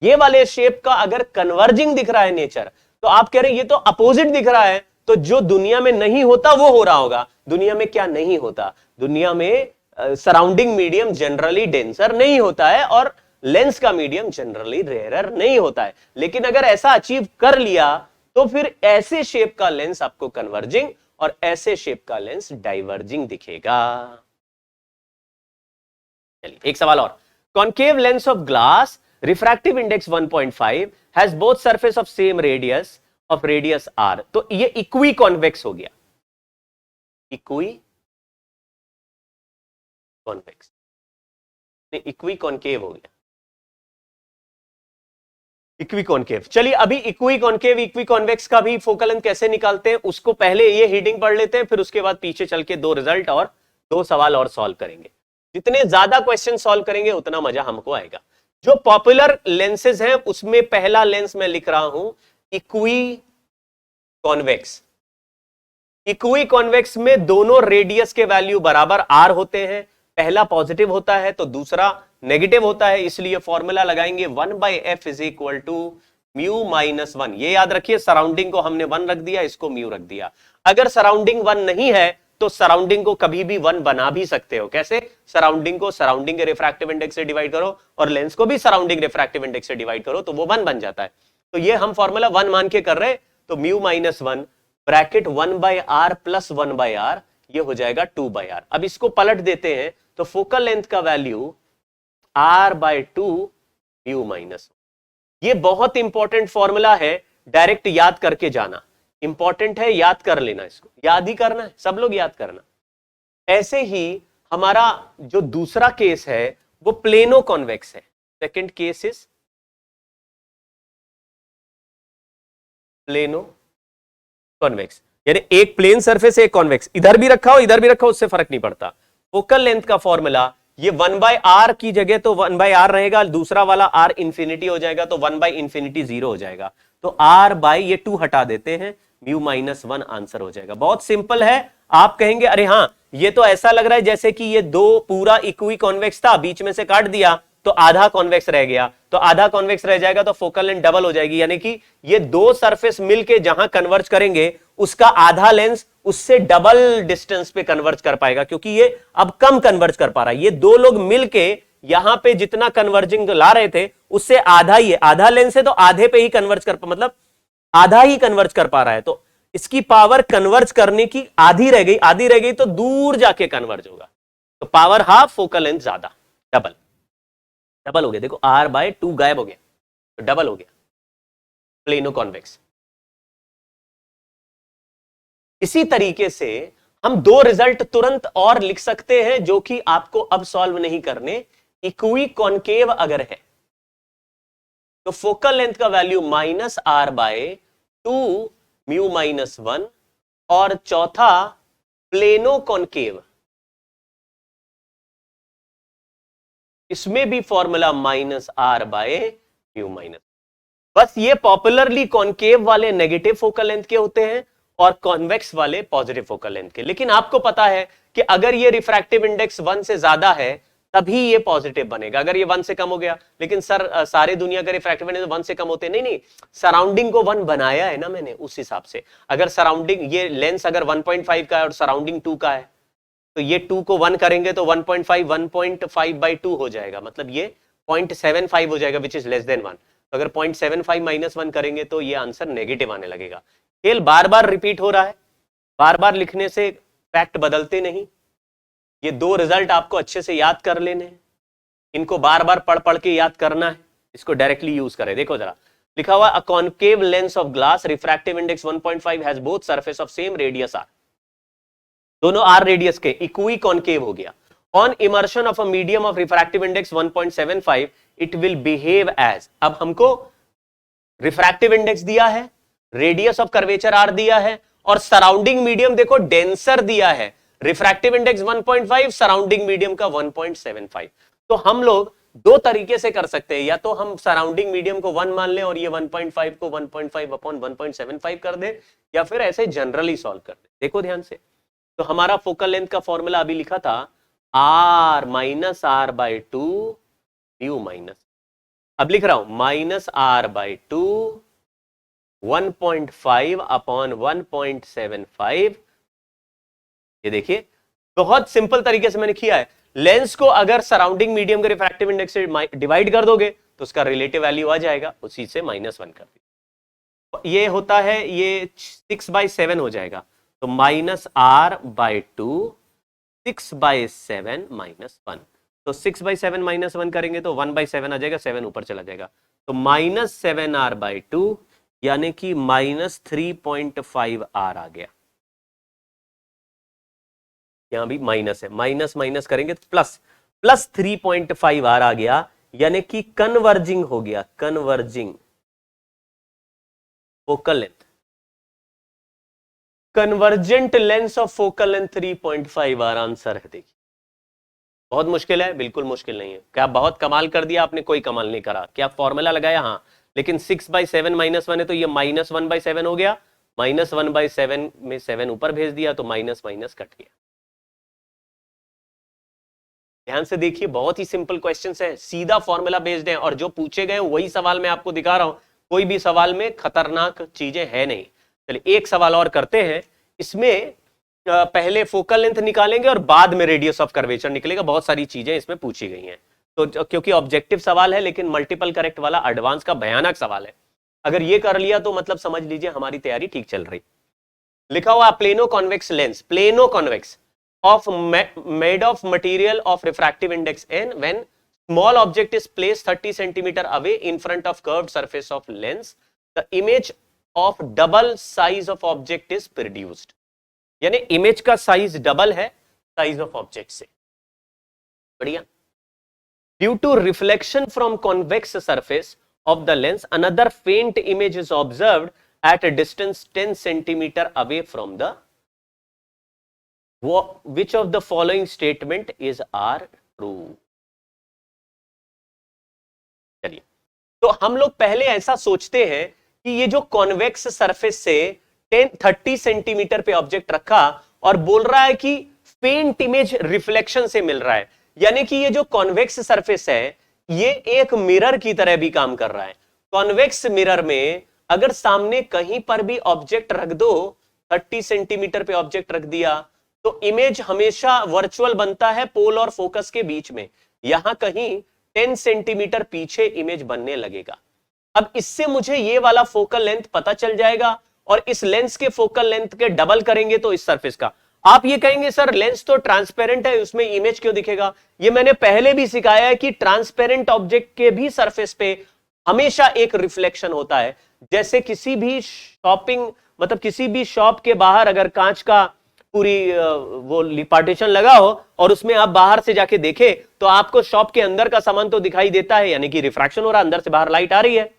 Speaker 1: ये वाले शेप का अगर कन्वर्जिंग दिख रहा है नेचर, तो आप कह रहे हैं ये तो अपोजिट दिख रहा है, तो जो दुनिया में नहीं होता वो हो रहा होगा। दुनिया में क्या नहीं होता? दुनिया में सराउंडिंग मीडियम जनरली डेंसर नहीं होता है और लेंस का मीडियम जनरली रेयरर नहीं होता है। लेकिन अगर ऐसा अचीव कर लिया तो फिर ऐसे शेप का लेंस आपको कन्वर्जिंग और ऐसे शेप का लेंस डाइवर्जिंग दिखेगा। चलिए एक सवाल और। Concave lens of glass, refractive index 1.5, has both surface of same radius of radius r, तो ये इक्वी कॉन्वेक्स हो गया, इक्वी कॉन्वेक्स, इक्वी कॉन्केव हो गया, इक्वी कॉन्केव। चलिए अभी इक्वी कॉन्केव इक्वी कॉन्वेक्स का भी फोकल लेंथ कैसे निकालते हैं उसको पहले ये हीडिंग पढ़ लेते हैं, फिर उसके बाद पीछे चल के दो रिजल्ट और दो सवाल और सॉल्व करेंगे। जितने ज्यादा क्वेश्चन सॉल्व करेंगे उतना मजा हमको आएगा। जो पॉपुलर लेंसेज हैं उसमें पहला लेंस मैं लिख रहा हूं इक्वी कॉन्वेक्स। इक्वी कॉन्वेक्स में दोनों रेडियस के वैल्यू बराबर r होते हैं, पहला पॉजिटिव होता है तो दूसरा नेगेटिव होता है, इसलिए फॉर्मूला लगाएंगे 1/f is equal to mu minus 1। ये याद रखिए, सराउंडिंग को हमने 1 रख दिया, इसको म्यू रख दिया। अगर सराउंडिंग 1 नहीं है तो सराउंडिंग को कभी भी 1 बना भी सकते हो। कैसे? सराउंडिंग को सराउंडिंग के रिफ्रैक्टिव इंडेक्स से डिवाइड करो और लेंस को भी सराउंडिंग रिफ्रैक्टिव इंडेक्स से डिवाइड करो तो वो 1 बन जाता है। तो ये हम फॉर्मूला 1 मान के कर रहे, तो mu minus 1 bracket 1/r plus 1/r, ये हो जाएगा 2/r। अब इसको पलट देते हैं तो फोकल लेंथ का वैल्यू r/2 म्यू माइनस। ये बहुत इंपॉर्टेंट फॉर्मूला है, डायरेक्ट याद करके जाना इंपॉर्टेंट है, याद कर लेना, इसको याद ही करना है, सब लोग याद करना। ऐसे ही हमारा जो दूसरा केस है वो प्लेनो कॉन्वेक्स है। Second case is plano convex, यानी एक प्लेन सरफेस एक कॉन्वेक्स, इधर भी रखा हो इधर भी रखा हो उससे फर्क नहीं पड़ता। फोकल लेंथ का फॉर्मूला ये 1/r की जगह तो 1/r रहेगा, दूसरा वाला r इंफिनिटी हो जाएगा तो 1/∞ 0 हो जाएगा, तो r बाई ये 2 हटा देते हैं, म्यू माइनस 1 आंसर हो जाएगा। बहुत सिंपल है। आप कहेंगे अरे हाँ ये तो ऐसा लग रहा है जैसे कि ये दो पूरा इक्वी कॉन्वेक्स था, बीच में से काट दिया तो आधा कॉन्वेक्स रह गया, तो आधा कॉन्वेक्स रह जाएगा तो फोकल लेंथ डबल हो जाएगी, यानी कि ये दो सरफेस मिलके जहां कन्वर्ज करेंगे उसका आधा लेंस उससे डबल डिस्टेंस पे कन्वर्ज कर पाएगा, क्योंकि ये अब कम कन्वर्ज कर पा रहा है। ये दो लोग मिलके यहां पे जितना कन्वर्जिंग ला रहे थे उससे आधा ही है, आधा लेंस है तो आधे पे ही कन्वर्ज कर, मतलब आधा ही कन्वर्ज कर पा रहा है, तो इसकी पावर कन्वर्ज करने की आधी रह गई, आधी रह गई तो दूर जाके कन्वर्ज होगा, तो पावर हाफ, फोकल लेंथ ज्यादा, डबल, डबल हो गया। देखो r/2 गायब हो गया तो डबल हो गया प्लेनो कॉन्वेक्स। इसी तरीके से हम दो रिजल्ट तुरंत और लिख सकते हैं जो कि आपको अब सॉल्व नहीं करने। इक्वी कॉन्केव अगर है तो फोकल लेंथ का वैल्यू -r/2 म्यू -1, और चौथा प्लेनो कॉन्केव, इसमें भी फॉर्मूला -r/μ-। बस ये पॉपुलरली कॉन्केव वाले नेगेटिव फोकल लेंथ के होते हैं और कॉन्वेक्स वाले पॉजिटिव फोकल लेंथ के। लेकिन आपको पता है कि अगर ये रिफ्रैक्टिव इंडेक्स 1 से ज्यादा है तभी ये पॉजिटिव बनेगा, अगर ये 1 से कम हो गया। लेकिन सर सारे दुनिया का रिफ्रैक्टिव इंडेक्स 1 से कम होते हैं, नहीं, सराउंडिंग को 1 बनाया है ना मैंने, उस हिसाब से। अगर सराउंडिंग, ये लेंस अगर 1.5 का है और सराउंडिंग 2 का है, तो ये 2 को 1 करेंगे तो 1.5 हो जाएगा, मतलब ये 0.75 हो जाएगा, विच इज लेस देन 1। तो अगर 0.75 -1 करेंगे तो ये आंसर नेगेटिव आने लगेगा। खेल बार बार रिपीट हो रहा है, बार बार लिखने से फैक्ट बदलते नहीं। ये दो रिजल्ट आपको अच्छे से याद कर लेने हैं, इनको बार बार पढ़ पढ़ के याद करना है, इसको डायरेक्टली यूज करें। देखो जरा, लिखा हुआ a concave lens of glass, refractive index 1.5 has both surface of same radius R, दोनों आर रेडियस के, इक्वी कॉन्केव हो गया। On immersion of a medium of refractive index 1.75 it will behave as. अब हमको रिफ्रैक्टिव इंडेक्स दिया है, radius of curvature R दिया है, और सराउंडिंग मीडियम देखो डेंसर दिया है, रिफ्रैक्टिव इंडेक्स 1.5, सराउंडिंग मीडियम का 1.75। तो हम लोग दो तरीके से कर सकते हैं, या तो हम सराउंडिंग मीडियम को 1 मान लें और ये 1.5 को 1.5/1.75 कर दे, या फिर ऐसे जनरली सॉल्व कर दे। देखो ध्यान से, तो हमारा फोकल लेंथ का फॉर्मूला अभी लिखा था r -r/2 म्यू माइनस, अब लिख रहा हूं -r/2 1.5/1.75। ये देखिए बहुत सिंपल तरीके से मैंने किया है। लेंस को अगर सराउंडिंग मीडियम के रिफ्रैक्टिव इंडेक्स से डिवाइड कर दोगे तो उसका रिलेटिव वैल्यू आ जाएगा, उसी से -1 कर दी। ये होता है, ये 6/7 हो जाएगा, तो -r/2 6/7 -1, तो 6/7 -1 करेंगे तो 1/7 आ जाएगा, 7 ऊपर चला जाएगा, तो -7r/2 यानी कि -3.5r आ गया। यहां भी माइनस है, माइनस माइनस करेंगे तो प्लस, प्लस 3.5r आ गया, यानी कि कन्वर्जिंग हो गया, converging focal length, convergent lens of focal length 3.5r answer है। देखिए बहुत मुश्किल है, बिल्कुल मुश्किल नहीं है। क्या बहुत कमाल कर दिया आपने? कोई कमाल नहीं करा। क्या फॉर्मूला लगाया? हाँ, लेकिन 6/7 -1 है तो ये -1/7 हो गया, -1/7 में 7 ऊपर भेज दिया तो माइनस माइनस कट गया। ध्यान से देखिए, बहुत ही सिंपल क्वेश्चंस है, सीधा फॉर्मूला बेस्ड है, और जो पूछे गए वही सवाल मैं आपको दिखा रहा हूं। कोई भी सवाल में खतरनाक चीजें है नहीं। चलिए एक सवाल और करते हैं, इसमें पहले फोकल लेंथ निकालेंगे और बाद में रेडियस ऑफ कर्वेचर निकलेगा। बहुत सारी चीजें इसमें पूछी गई हैं, तो क्योंकि ऑब्जेक्टिव सवाल है लेकिन मल्टीपल करेक्ट वाला एडवांस का भयानक सवाल है। अगर ये कर लिया तो मतलब समझ लीजिए हमारी तैयारी ठीक चल रही। लिखा हुआ plano convex lens, plano convex of made of material of refractive index n when small object is placed 30 centimeter away in front of curved surface of lens, the image of double size of object is produced। यानी image का size double है size of object से। बढ़िया। Due to reflection from convex surface of the lens another faint image is observed at a distance 10 centimetre away from the Which of the following statement is are true? चलिए, तो हम लोग पहले ऐसा सोचते हैं कि ये जो कॉन्वेक्स सरफेस से 30 सेंटीमीटर पे ऑब्जेक्ट रखा और बोल रहा है कि फेंट इमेज रिफ्लेक्शन से मिल रहा है, यानी कि ये जो कॉन्वेक्स सरफेस है ये एक मिरर की तरह भी काम कर रहा है। कॉन्वेक्स मिरर में अगर सामने कहीं पर भी ऑब्जेक्ट रख दो, 30 सेंटीमीटर पे ऑब्जेक्ट रख दिया, तो इमेज हमेशा वर्चुअल बनता है पोल और फोकस के बीच में। यहां कहीं 10 सेंटीमीटर पीछे इमेज बनने लगेगा। अब इससे मुझे ये वाला फोकल लेंथ पता चल जाएगा, और इस लेंस के फोकल लेंथ के डबल करेंगे तो इस सरफेस का। आप ये कहेंगे सर लेंस तो ट्रांसपेरेंट है, उसमें इमेज क्यों दिखेगा? ये मैंने पहले भी सिखाया है कि ट्रांसपेरेंट ऑब्जेक्ट के भी सरफेस पे हमेशा एक रिफ्लेक्शन होता है। जैसे किसी भी शॉपिंग मतलब किसी भी शॉप के बाहर अगर कांच का पूरी वो पार्टीशन लगा हो और उसमें आप बाहर से जाके देखें तो आपको शॉप के अंदर का सामान तो दिखाई देता है, यानी कि रिफ्रैक्शन हो रहा है, अंदर से बाहर लाइट आ रही है,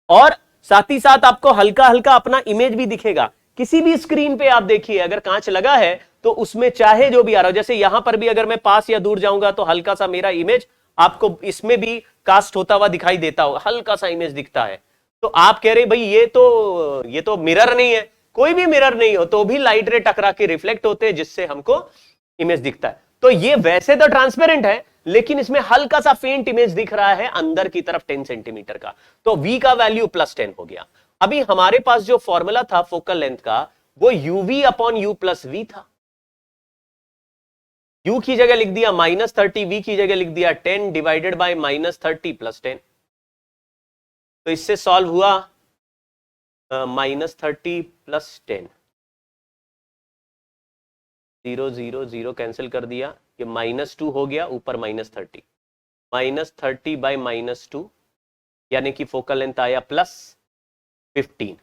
Speaker 1: और साथ ही साथ आपको हल्का हल्का अपना इमेज भी दिखेगा। किसी भी स्क्रीन पे आप देखिए अगर कांच लगा है तो उसमें चाहे जो भी आ रहा हो, जैसे यहां पर भी अगर मैं पास या दूर जाऊंगा तो हल्का सा मेरा इमेज आपको इसमें भी कास्ट होता हुआ दिखाई देता होगा, हल्का सा इमेज दिखता है। तो आप कह रहे भाई ये तो मिरर नहीं है, कोई भी मिरर नहीं हो तो भी लाइट रे टकरा के रिफ्लेक्ट होते हैं जिससे हमको इमेज दिखता है। तो ये वैसे तो ट्रांसपेरेंट है लेकिन इसमें हल्का सा फेंट इमेज दिख रहा है अंदर की तरफ 10 सेंटीमीटर का, तो v का वैल्यू +10 हो गया। अभी हमारे पास जो फॉर्मूला था फोकल लेंथ का वो uv upon u plus v था। u की जगह लिख दिया -30, v की जगह लिख दिया 10 डिवाइडेड बाय -30 + 10। तो इससे सॉल्व हुआ -30 + 10, 0 0 0 कैंसिल कर दिया, ये -2 हो गया, ऊपर -30, -30 बाय -2 यानी कि फोकल लेंथ आया +15।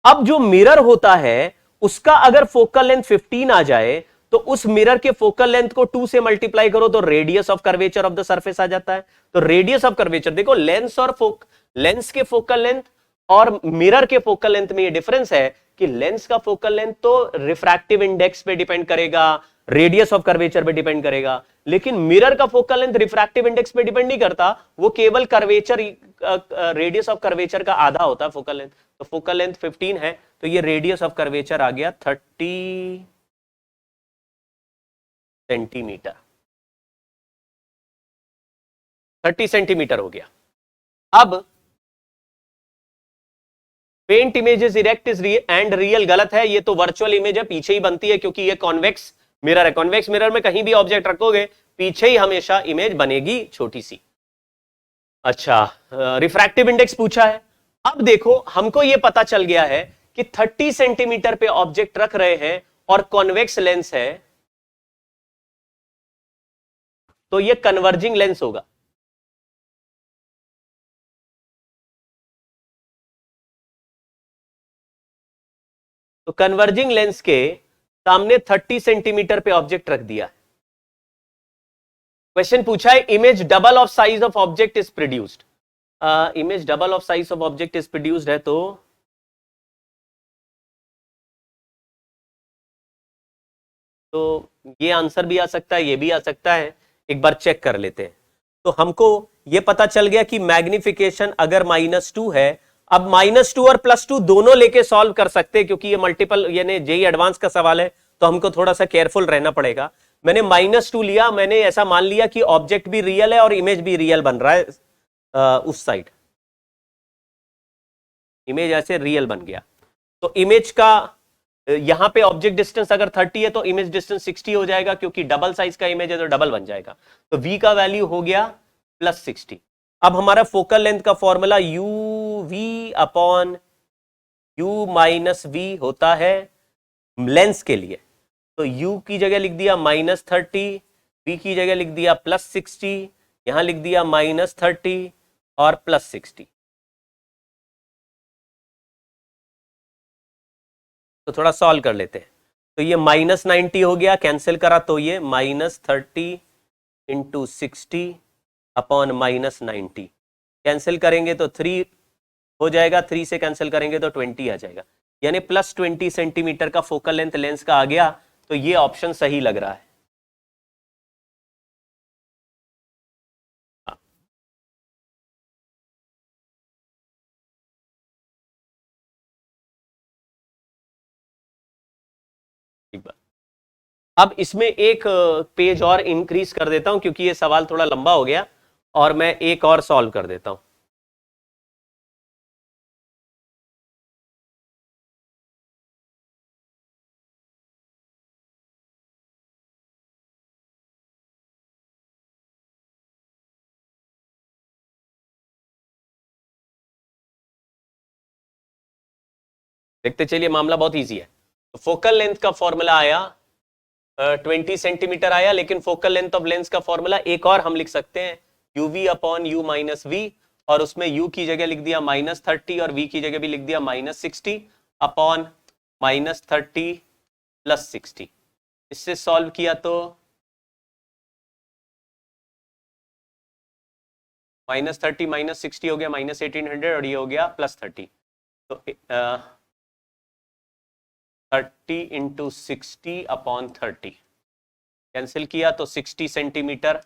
Speaker 1: अब जो मिरर होता है उसका अगर फोकल लेंथ 15 आ जाए तो उस मिरर के फोकल लेंथ को 2 से मल्टीप्लाई करो तो radius of curvature of the surface आ जाता है। तो रेडियस ऑफ कर्वेचर देखो, लेंस के फोकल लेंथ और मिरर के फोकल लेंथ में ये डिफरेंस है कि लेंस का फोकल लेंथ तो रिफ्रैक्टिव इंडेक्स पे डिपेंड करेगा, रेडियस ऑफ कर्वेचर पे डिपेंड करेगा, लेकिन मिरर का फोकल लेंथ रिफ्रैक्टिव इंडेक्स पे डिपेंड नहीं करता, वो केवल कर्वेचर रेडियस ऑफ कर्वेचर का आधा होता है फोकल लेंथ। तो फोकल लेंथ 15 है तो ये रेडियस ऑफ कर्वेचर आ गया 30 सेंटीमीटर, 30 सेंटीमीटर हो गया। अब paint image is erect is and real गलत है, ये तो वर्चुअल इमेज है, पीछे ही बनती है क्योंकि ये कॉन्वेक्स मिरर है। कॉन्वेक्स मिरर में कहीं भी ऑब्जेक्ट रखोगे पीछे ही हमेशा इमेज बनेगी छोटी सी। अच्छा, रिफ्रैक्टिव इंडेक्स पूछा है। अब देखो हमको ये पता चल गया है कि 30 सेंटीमीटर पे ऑब्जेक्ट रख रहे हैं और कॉन्वेक्स लेंस है तो ये कन्वर्जिंग लेंस होगा। तो कन्वर्जिंग लेंस के सामने 30 सेंटीमीटर पे ऑब्जेक्ट रख दिया। क्वेश्चन पूछा है image double of size of object is produced. Image double of size of object is produced है तो ये आंसर भी आ सकता है, ये भी आ सकता है, एक बार चेक कर लेते हैं। तो हमको ये पता चल गया कि मैग्निफिकेशन अगर -2 है, अब -2 और +2 दोनों लेके सॉल्व कर सकते हैं क्योंकि ये मल्टीपल यानी जेई एडवांस का सवाल है तो हमको थोड़ा सा केयरफुल रहना पड़ेगा। मैंने -2 लिया, मैंने ऐसा मान लिया कि ऑब्जेक्ट भी रियल है और इमेज भी रियल बन रहा है उस साइड, इमेज ऐसे रियल बन गया। तो इमेज का यहां पे ऑब्जेक्ट डिस्टेंस अगर 30 है तो इमेज डिस्टेंस 60 हो जाएगा क्योंकि डबल साइज का इमेज है तो डबल बन जाएगा। तो v का वैल्यू हो गया +60। अब हमारा फोकल लेंथ का formula uv upon u minus v होता है लेंस के लिए। तो u की जगह लिख दिया -30, v की जगह लिख दिया +60, यहां लिख दिया -30 और +60। तो थोड़ा सॉल्व कर लेते हैं। तो ये -90 हो गया, कैंसिल करा तो ये -30 × 60 अपॉन -90 कैंसिल करेंगे तो 3 हो जाएगा, 3 से कैंसिल करेंगे तो 20 आ जाएगा, यानी +20 सेंटीमीटर का फोकल लेंथ लेंस का आ गया। तो ये ऑप्शन सही लग रहा है। अब इसमें एक पेज और इंक्रीज कर देता हूं क्योंकि ये सवाल थोड़ा लंबा हो गया और मैं एक और सॉल्व कर देता हूं। देखते चलिए, मामला बहुत इजी है। तो फोकल लेंथ का फॉर्मूला आया 20 सेंटीमीटर आया, लेकिन फोकल लेंथ ऑफ लेंस का फॉर्मूला एक और हम लिख सकते हैं uv upon u minus v, और उसमें u की जगह लिख दिया -30 और v की जगह भी लिख दिया -60 अपॉन -30 + 60, इससे सॉल्व किया तो -30 - 60 हो गया -1800 और ये हो गया +30, तो 30 × 60/30 कैंसिल किया तो 60 सेंटीमीटर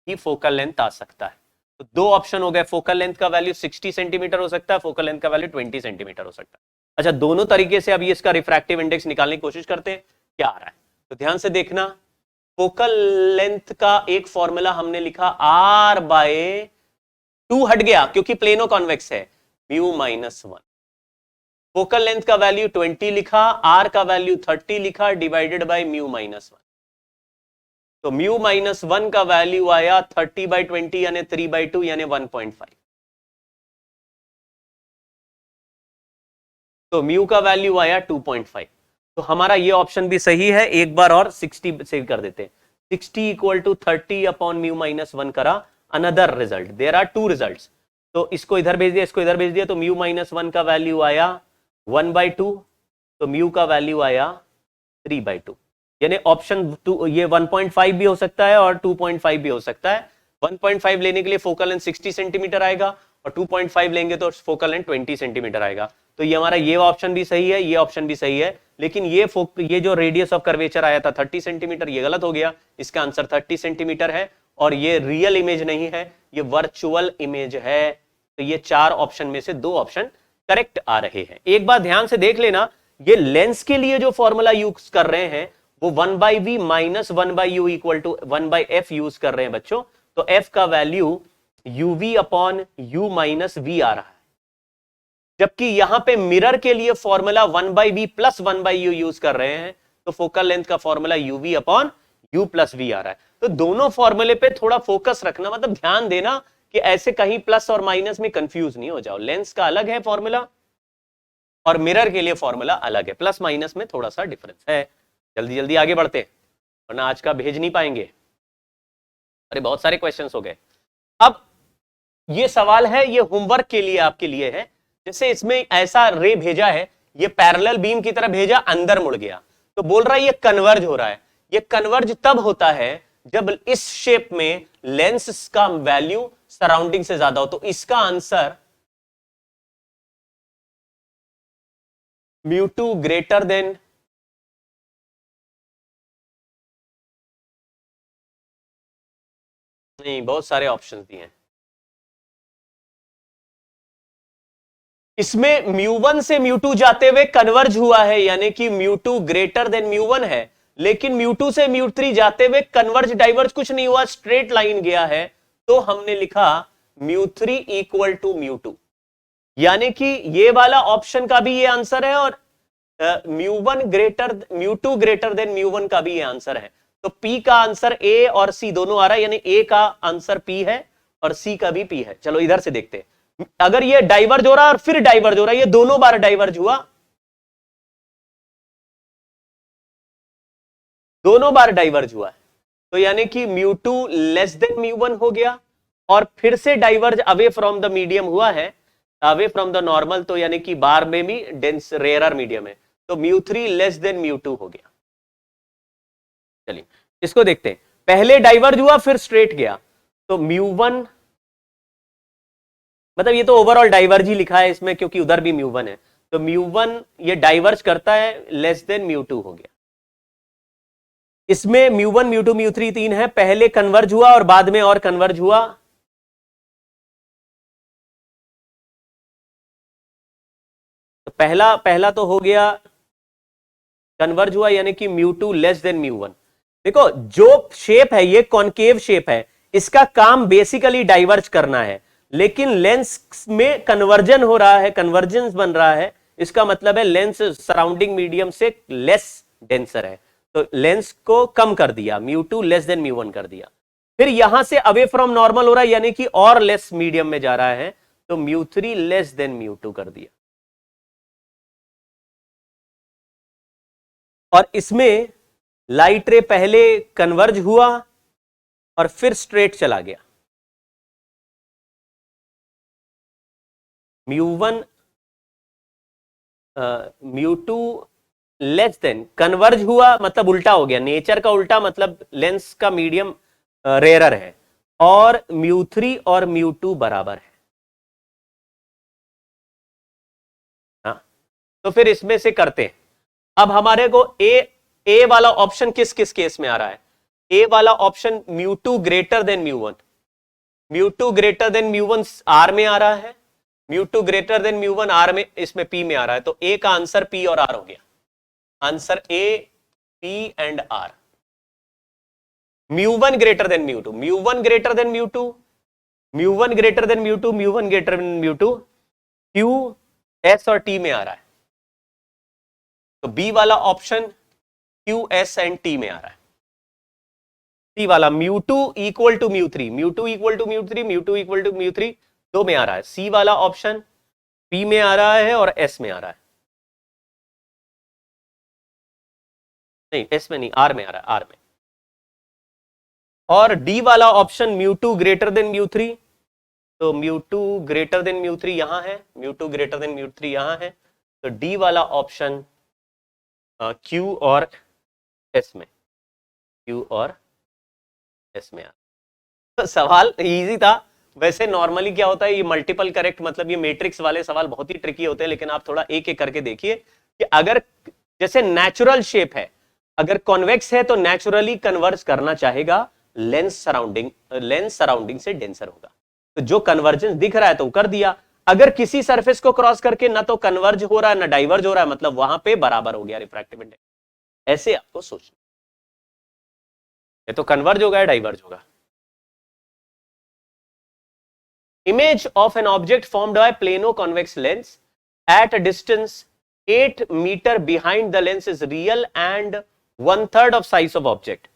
Speaker 1: की फोकल लेंथ आ सकता है। तो दो ऑप्शन हो गए, फोकल लेंथ का वैल्यू 60 सेंटीमीटर हो सकता है, फोकल लेंथ का वैल्यू 20 सेंटीमीटर हो सकता है। अच्छा, दोनों तरीके से अभी इसका रिफ्रैक्टिव इंडेक्स निकालने की कोशिश करते हैं, क्या आ रहा है। तो ध्यान से देखना, फोकल लेंथ का एक फॉर्मूला हमने लिखा r/2 हट गया क्योंकि प्लेनो कॉन्वेक्स है, μ-1। फोकल लेंथ का वैल्यू 20 लिखा, r का वैल्यू 30 लिखा, डिवाइडेड बाय μ-1। तो μ-1 का वैल्यू आया 30/20 यानी 3/2 यानी 1.5। तो म्यू का वैल्यू आया 2.5। तो हमारा ये ऑप्शन भी सही है। एक बार और 60 सेव कर देते हैं, 60 = 30/μ-1 करा, another result, there are 2 results. तो इसको इधर भेज दिया, इसको इधर भेज दिया, तो μ-1 का वैल्यू आया 1/2, तो म्यू का वैल्यू आया 3/2। यानी ऑप्शन 2 ये 1.5 भी हो सकता है और 2.5 भी हो सकता है। 1.5 लेने के लिए फोकल लेंथ 60 सेंटीमीटर आएगा और 2.5 लेंगे तो फोकल लेंथ 20 सेंटीमीटर आएगा। तो ये हमारा ये ऑप्शन भी सही है, ये ऑप्शन भी सही है, लेकिन ये जो रेडियस ऑफ कर्वेचर आया था 30 सेंटीमीटर, ये गलत हो गया। इसका आंसर 30 सेंटीमीटर है और ये रियल इमेज नहीं है, ये वर्चुअल इमेज है। तो ये 4 ऑप्शन में से 2 ऑप्शन करेक्ट आ रहे हैं। एक बात ध्यान से देख लेना, ये लेंस के लिए जो फॉर्मूला यूज कर रहे हैं वो 1/v - 1/u = 1/f यूज कर रहे हैं बच्चों। तो f का वैल्यू uv/u - v आ रहा है, जबकि यहां पे मिरर के लिए फॉर्मूला 1/v + 1/u यूज कर रहे हैं। तो फोकल लेंथ का फॉर्मूला uv/u + v आ रहा है। तो दोनों फॉर्मूले पे थोड़ा फोकस रखना, मतलब ध्यान देना कि ऐसे कहीं प्लस और माइनस में कंफ्यूज नहीं हो जाओ। लेंस का अलग है फॉर्मूला और मिरर के लिए फॉर्मूला अलग है, प्लस माइनस में थोड़ा सा डिफरेंस है। जल्दी जल्दी आगे बढ़ते, वरना आज का भेज नहीं पाएंगे। अरे बहुत सारे क्वेश्चंस हो गए। अब ये सवाल है, ये होमवर्क के लिए आपके लिए है। जैसे इसमें ऐसा रे भेजा है, ये पैरेलल बीम की तरह भेजा, अंदर मुड़ गया, तो बोल रहा है ये कन्वर्ज हो रहा है। ये कन्वर्ज तब होता है जब इस शेप में लेंस का वैल्यू सराउंडिंग से ज्यादा हो। तो इसका आंसर μ2 ग्रेटर देन नहीं, बहुत सारे ऑप्शंस दिए हैं इसमें। μ1 से μ2 जाते हुए कन्वर्ज हुआ है, यानी कि μ2 ग्रेटर देन μ1 है, लेकिन μ2 से μ3 जाते हुए कन्वर्ज डाइवर्ज कुछ नहीं हुआ, स्ट्रेट लाइन गया है। तो हमने लिखा μ3 = μ2, यानी कि ये वाला ऑप्शन का भी ये आंसर है और μ2 ग्रेटर देन μ1 का भी ये आंसर है। तो P का आंसर A और C दोनों आ रहा है, यानी A का आंसर P है और C का भी P है। चलो इधर से देखते हैं, अगर ये डाइवर्ज हो रहा है और फिर डाइवर्ज हो रहा है, ये दोनों बार डाइवर्ज हुआ, दोनों बार डाइवर्ज हुआ है, तो यानी कि μ2 लेस देन μ1 हो गया और फिर से diverge away from the medium हुआ है, अवे फ्रॉम द नॉर्मल, तो यानी कि बार में भी डेंस रेयरर मीडियम है, तो μ3 लेस देन μ2 हो गया। चलिए इसको देखते हैं, पहले डाइवर्ज हुआ फिर स्ट्रेट गया, तो μ1 मतलब ये तो ओवरऑल डाइवर्ज ही लिखा है इसमें क्योंकि उधर भी μ1 है, तो μ1 ये डाइवर्ज करता है लेस देन μ2 हो गया। इसमें μ1 μ2 μ3 तीन है, पहले कन्वर्ज हुआ और बाद में और कन्वर्ज हुआ, तो पहला तो हो गया कन्वर्ज हुआ, यानी कि μ2 लेस देन μ1। देखो जो शेप है ये कॉन्केव शेप है, इसका काम बेसिकली डाइवर्ज करना है, लेकिन लेंस में कन्वर्जन हो रहा है, कन्वर्जेंस बन रहा है, इसका मतलब है लेंस सराउंडिंग मीडियम से लेस डेंसर है, तो लेंस को कम कर दिया, μ2 लेस देन μ1 कर दिया। फिर यहां से अवे फ्रॉम नॉर्मल हो रहा है, यानी कि और लेस मीडियम में जा रहा है, तो μ3 लेस देन μ2 कर दिया। और इसमें लाइट रे पहले कन्वर्ज हुआ और फिर स्ट्रेट चला गया, μ1 μ2 लेस देन, कन्वर्ज हुआ मतलब उल्टा हो गया, नेचर का उल्टा मतलब लेंस का मीडियम रेयरर है, और μ3 और μ2 बराबर है। हाँ, तो फिर इसमें से करते हैं। अब हमारे को ए वाला ऑप्शन किस किस केस में आ रहा है? ए वाला option μ2 greater than μ1, μ2 greater than μ1 R में आ रहा है, μ2 ग्रेटर देन μ1 आर में, इसमें पी में आ रहा है। तो ए का आंसर पी और आर हो गया। Answer A, P and R. μ1 greater than μ2, μ1 greater than μ2, μ1 greater than μ2, μ1 greater than μ2, Q, S और टी में आ रहा है। तो बी वाला option Q, S and T में आ रहा है। सी वाला μ2 equal to μ3, μ2 equal to μ3, μ2 equal to μ3 दो में आ रहा है। सी वाला ऑप्शन पी में आ रहा है और एस में आ रहा है, नहीं एस में नहीं, आर में आ रहा है, आर में। और डी वाला ऑप्शन μ2 ग्रेटर देन μ3, तो μ2 ग्रेटर देन μ3 यहां है, μ2 ग्रेटर देन μ3 यहां है। तो डी वाला ऑप्शन क्यू और एस में, क्यू और एस में आ। तो सवाल इजी था वैसे। नॉर्मली क्या होता है, ये मल्टीपल करेक्ट मतलब ये मैट्रिक्स वाले सवाल बहुत ही ट्रिकी होते हैं, लेकिन आप थोड़ा एक एक करके देखिए कि अगर जैसे नेचुरल शेप है, अगर कॉन्वेक्स है तो नेचुरली कन्वर्ज करना चाहेगा, लेंस सराउंडिंग से डेंसर होगा। तो जो कन्वर्जेंस दिख रहा है तो कर दिया। अगर किसी सरफेस को क्रॉस करके ना तो कन्वर्ज हो रहा है ना डाइवर्ज हो रहा है, मतलब वहां पे बराबर हो गया रिफ्रैक्टिव इंडेक्स। ऐसे आपको सोचना, ये तो कन्वर्ज होगा या डाइवर्ज होगा। Image of an object formed by plano-convex lens at a distance 8 meter behind the lens is real and 1/3 of size of object.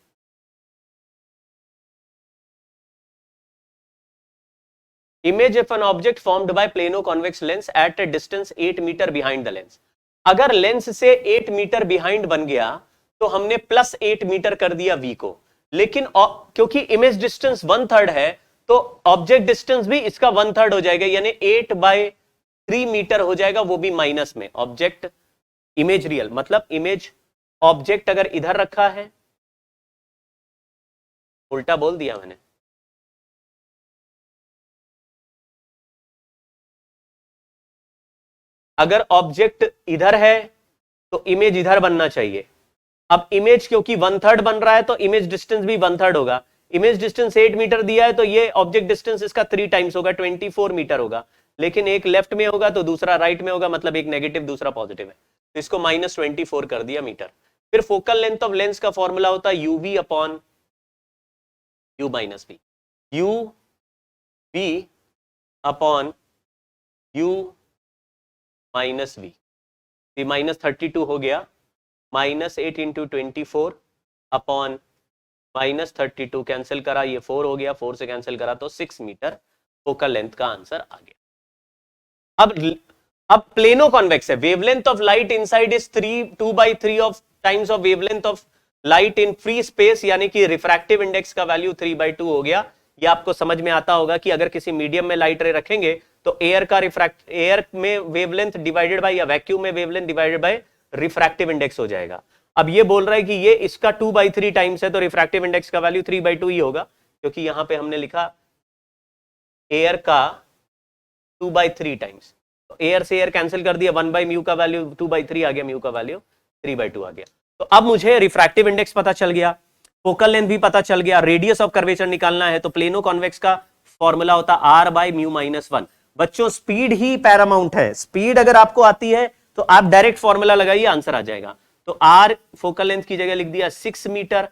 Speaker 1: Image of an object formed by plano-convex lens at a distance 8 meter behind the lens. अगर lens से 8 metre behind बन गया तो हमने +8 metre कर दिया v को, लेकिन क्योंकि इमेज डिस्टेंस 1/3 है तो ऑब्जेक्ट डिस्टेंस भी इसका 1/3 हो जाएगा, यानी 8/3 मीटर हो जाएगा, वो भी माइनस में। ऑब्जेक्ट इमेज रियल मतलब इमेज ऑब्जेक्ट अगर इधर रखा है, उल्टा बोल दिया मैंने, अगर ऑब्जेक्ट इधर है तो इमेज इधर बनना चाहिए। अब इमेज क्योंकि 1/3 बन रहा है तो इमेज डिस्टेंस भी 1/3 होगा। इमेज डिस्टेंस 8 मीटर दिया है तो ये ऑब्जेक्ट डिस्टेंस इसका 3 टाइम्स होगा, 24 मीटर होगा। लेकिन एक लेफ्ट में होगा तो दूसरा राइट में होगा, मतलब एक नेगेटिव दूसरा पॉजिटिव है, तो इसको -24 कर दिया मीटर। फिर फोकल लेंथ ऑफ लेंस का फॉर्मूला होता है uv upon u minus B, uv upon u minus V. -32 हो गया, -8 इंटू 24 अपॉन -32 कैंसिल करा, ये 4 हो गया, 4 से कैंसिल करा तो 6 मीटर फोकल लेंथ का आंसर आ गया। अब प्लेनो कॉन्वेक्स है, wavelength of light inside is 2/3 of times of wavelength of light in free space, यानी कि रिफ्रैक्टिव इंडेक्स का वैल्यू 3/2 हो गया। ये आपको समझ में आता होगा कि अगर किसी मीडियम में लाइट रे रखेंगे तो एयर में वेवलेंथ डिवाइडेड बाय या वैक्यूम में wavelength divided by refractive index हो जाएगा। अब ये बोल रहा है कि ये इसका 2/3 टाइम्स है तो रिफ्रैक्टिव इंडेक्स का वैल्यू 3/2 ही होगा, क्योंकि यहां पे हमने लिखा एयर का 2/3 टाइम्स, तो एयर से एयर कैंसिल कर दिया, 1/μ का वैल्यू 2/3 आ गया, म्यू का वैल्यू 3/2 आ गया। तो अब मुझे रिफ्रैक्टिव इंडेक्स पता चल गया, फोकल लेंथ भी पता चल गया, रेडियस ऑफ कर्वेचर निकालना है तो प्लेनो कॉन्वेक्स का फॉर्मूला होता r/μ-1। बच्चों स्पीड ही पैरामाउंट है, स्पीड अगर आपको आती है तो आप डायरेक्ट फॉर्मूला लगाइए, आंसर आ जाएगा। तो r फोकल लेंथ की जगह लिख दिया 6 मीटर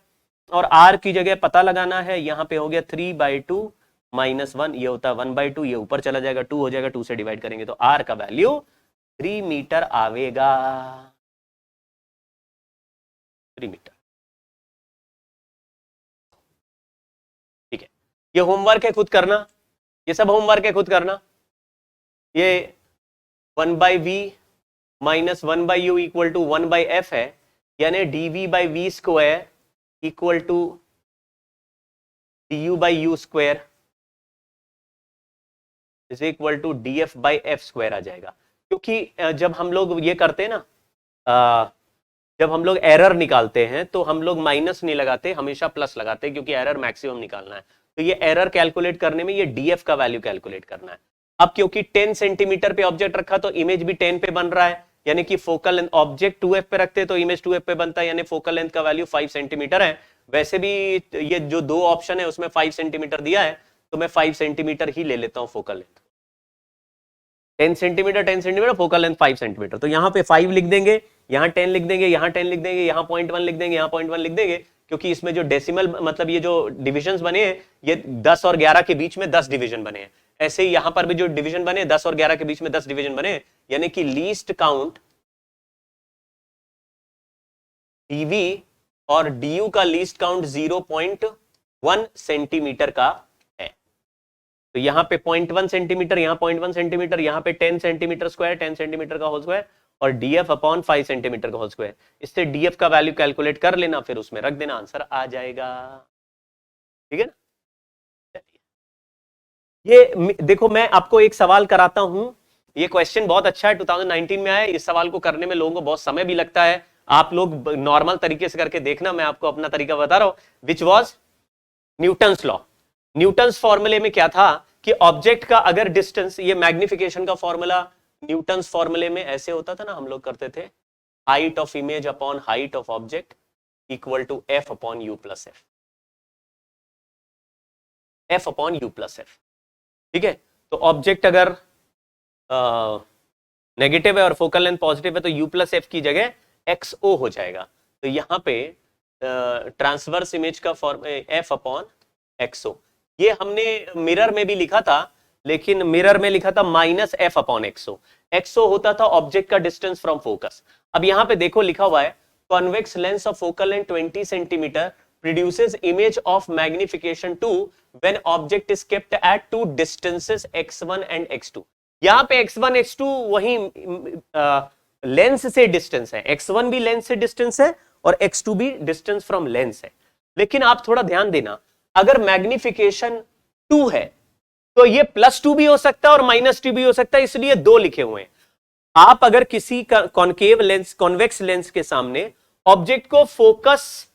Speaker 1: और r की जगह पता लगाना है, यहां पे हो गया 3/2 -1, ये होता है 1/2, ये ऊपर चला जाएगा 2 हो जाएगा, 2 से डिवाइड करेंगे तो r का वैल्यू 3 मीटर आवेगा, 3 मीटर। ठीक है, ये होमवर्क है, खुद करना, ये सब होमवर्क है, खुद करना। ये 1/v minus 1/u equal to 1/f है, यानी dv/v² equal to du/u² is equal to df/f² आ जाएगा। क्योंकि जब हम लोग ये करते हैं ना जब हम लोग एरर निकालते हैं तो हम लोग माइनस नहीं लगाते, हमेशा प्लस लगाते हैं, क्योंकि एरर मैक्सिमम निकालना है। तो ये एरर कैलकुलेट करने में ये डीएफ का वैल्यू कैलकुलेट करना है। अब क्योंकि 10 सेंटीमीटर पे ऑब्जेक्ट रखा तो इमेज भी 10 पे बन रहा है, यानी कि फोकल लेंथ ऑब्जेक्ट 2f पे रखते तो इमेज 2f पे बनता है, यानी फोकल लेंथ का वैल्यू 5 सेंटीमीटर है। वैसे भी ये जो दो ऑप्शन है उसमें 5 सेंटीमीटर दिया है, तो मैं 5 सेंटीमीटर ही ले लेता हूं focal length. 10 centimetre focal length 5 centimetre. तो यहाँ पे 5 लिख देंगे, यहाँ 10 लिख देंगे, यहाँ 10 लिख देंगे, यहाँ 0.1 लिख देंगे, यहाँ 0.1 लिख देंगे, क्योंकि इसमें जो डेसिमल मतलब ये जो डिविजन्स बने हैं ये 10 और 11 के बीच में 10 डिवीजन बने हैं। ऐसे ही यहां पर भी जो डिवीजन बने 10 और 11 के बीच में 10 डिवीजन बने, यानी कि लीस्ट काउंट डीवी और डीयू का लीस्ट काउंट 0.1 सेंटीमीटर का है। तो यहां पे 0.1 सेंटीमीटर, यहां 0.1 सेंटीमीटर, यहां पे 10 सेंटीमीटर स्क्वायर, 10 सेंटीमीटर का होल स्क्वायर, और डीएफ अपॉन 5 सेंटीमीटर का होल स्क्वायर। इससे डीएफ का वैल्यू कैलकुलेट कर लेना, फिर उसमें रख देना, आंसर आ जाएगा। ठीक है ना। ये देखो, मैं आपको एक सवाल कराता हूं, ये क्वेश्चन बहुत अच्छा है, 2019 में आया। इस सवाल को करने में लोगों को बहुत समय भी लगता है। आप लोग नॉर्मल तरीके से करके देखना, मैं आपको अपना तरीका बता रहा हूं। Which was Newton's law. Newton's फॉर्मूले में क्या था कि ऑब्जेक्ट का अगर डिस्टेंस, ये मैग्निफिकेशन का फॉर्मूला न्यूटन्स फॉर्मूले में ऐसे होता था ना, हम लोग करते थे height of image upon height of object equal to F upon U plus F, F upon U plus F. ठीक है। तो ऑब्जेक्ट अगर नेगेटिव है और फोकल लेंथ पॉजिटिव है तो u प्लस एफ की जगह xo हो जाएगा। तो यहां पे ट्रांसवर्स इमेज का फॉर्म f अपॉन xo, ये हमने मिरर में भी लिखा था, लेकिन मिरर में लिखा था माइनस एफ अपॉन एक्सो। एक्सो होता था ऑब्जेक्ट का डिस्टेंस फ्रॉम फोकस। अब यहां पे देखो लिखा हुआ है convex lens of focal length 20 centimetre produces image of magnification 2 when object is kept at two distances x1 and x2। यहां पे x1 x2 वही लेंस से डिस्टेंस है, x1 भी लेंस से डिस्टेंस है और x2 भी डिस्टेंस फ्रॉम लेंस है। लेकिन आप थोड़ा ध्यान देना, अगर मैग्निफिकेशन 2 है तो ये +2 भी हो सकता है और -2 भी हो सकता है, इसलिए 2 लिखे हुए हैं। आप अगर किसी कॉन्केव लेंस, कॉन्वेक्स लेंस के सामने ऑब्जेक्ट को फोकस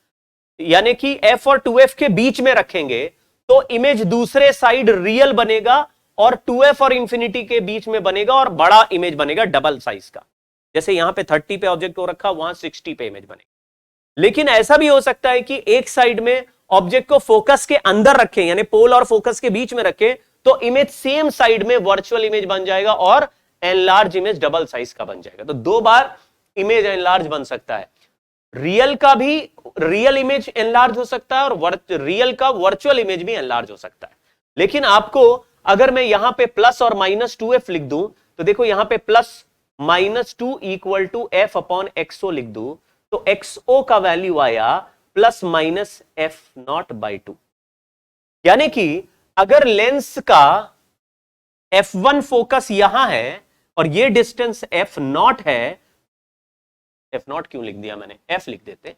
Speaker 1: यानी कि f और 2f के बीच में रखेंगे तो इमेज दूसरे साइड रियल बनेगा और 2f और इंफिनिटी के बीच में बनेगा और बड़ा इमेज बनेगा डबल साइज का। जैसे यहां पे 30 पे ऑब्जेक्ट को रखा, वहां 60 पे इमेज बनेगा। लेकिन ऐसा भी हो सकता है कि एक साइड में ऑब्जेक्ट को फोकस के अंदर रखें, यानी पोल और फोकस के बीच में रखें, तो इमेज सेम साइड में वर्चुअल इमेज बन जाएगा और एनलार्ज इमेज डबल साइज का बन जाएगा। तो 2 बार इमेज एनलार्ज बन सकता है। रियल का भी रियल इमेज एनलार्ज हो सकता है और रियल का वर्चुअल इमेज भी एनलार्ज हो सकता है। लेकिन आपको अगर मैं यहां पे प्लस और -2f लिख दूं तो देखो यहां पे +-2 इक्वल टू एफ अपॉन एक्सो लिख दूं तो एक्सओ का वैल्यू आया +-f0/2। यानी कि अगर लेंस का f1 फोकस यहां है और ये डिस्टेंस f0 है, f0 क्यों लिख दिया मैंने, f लिख देते,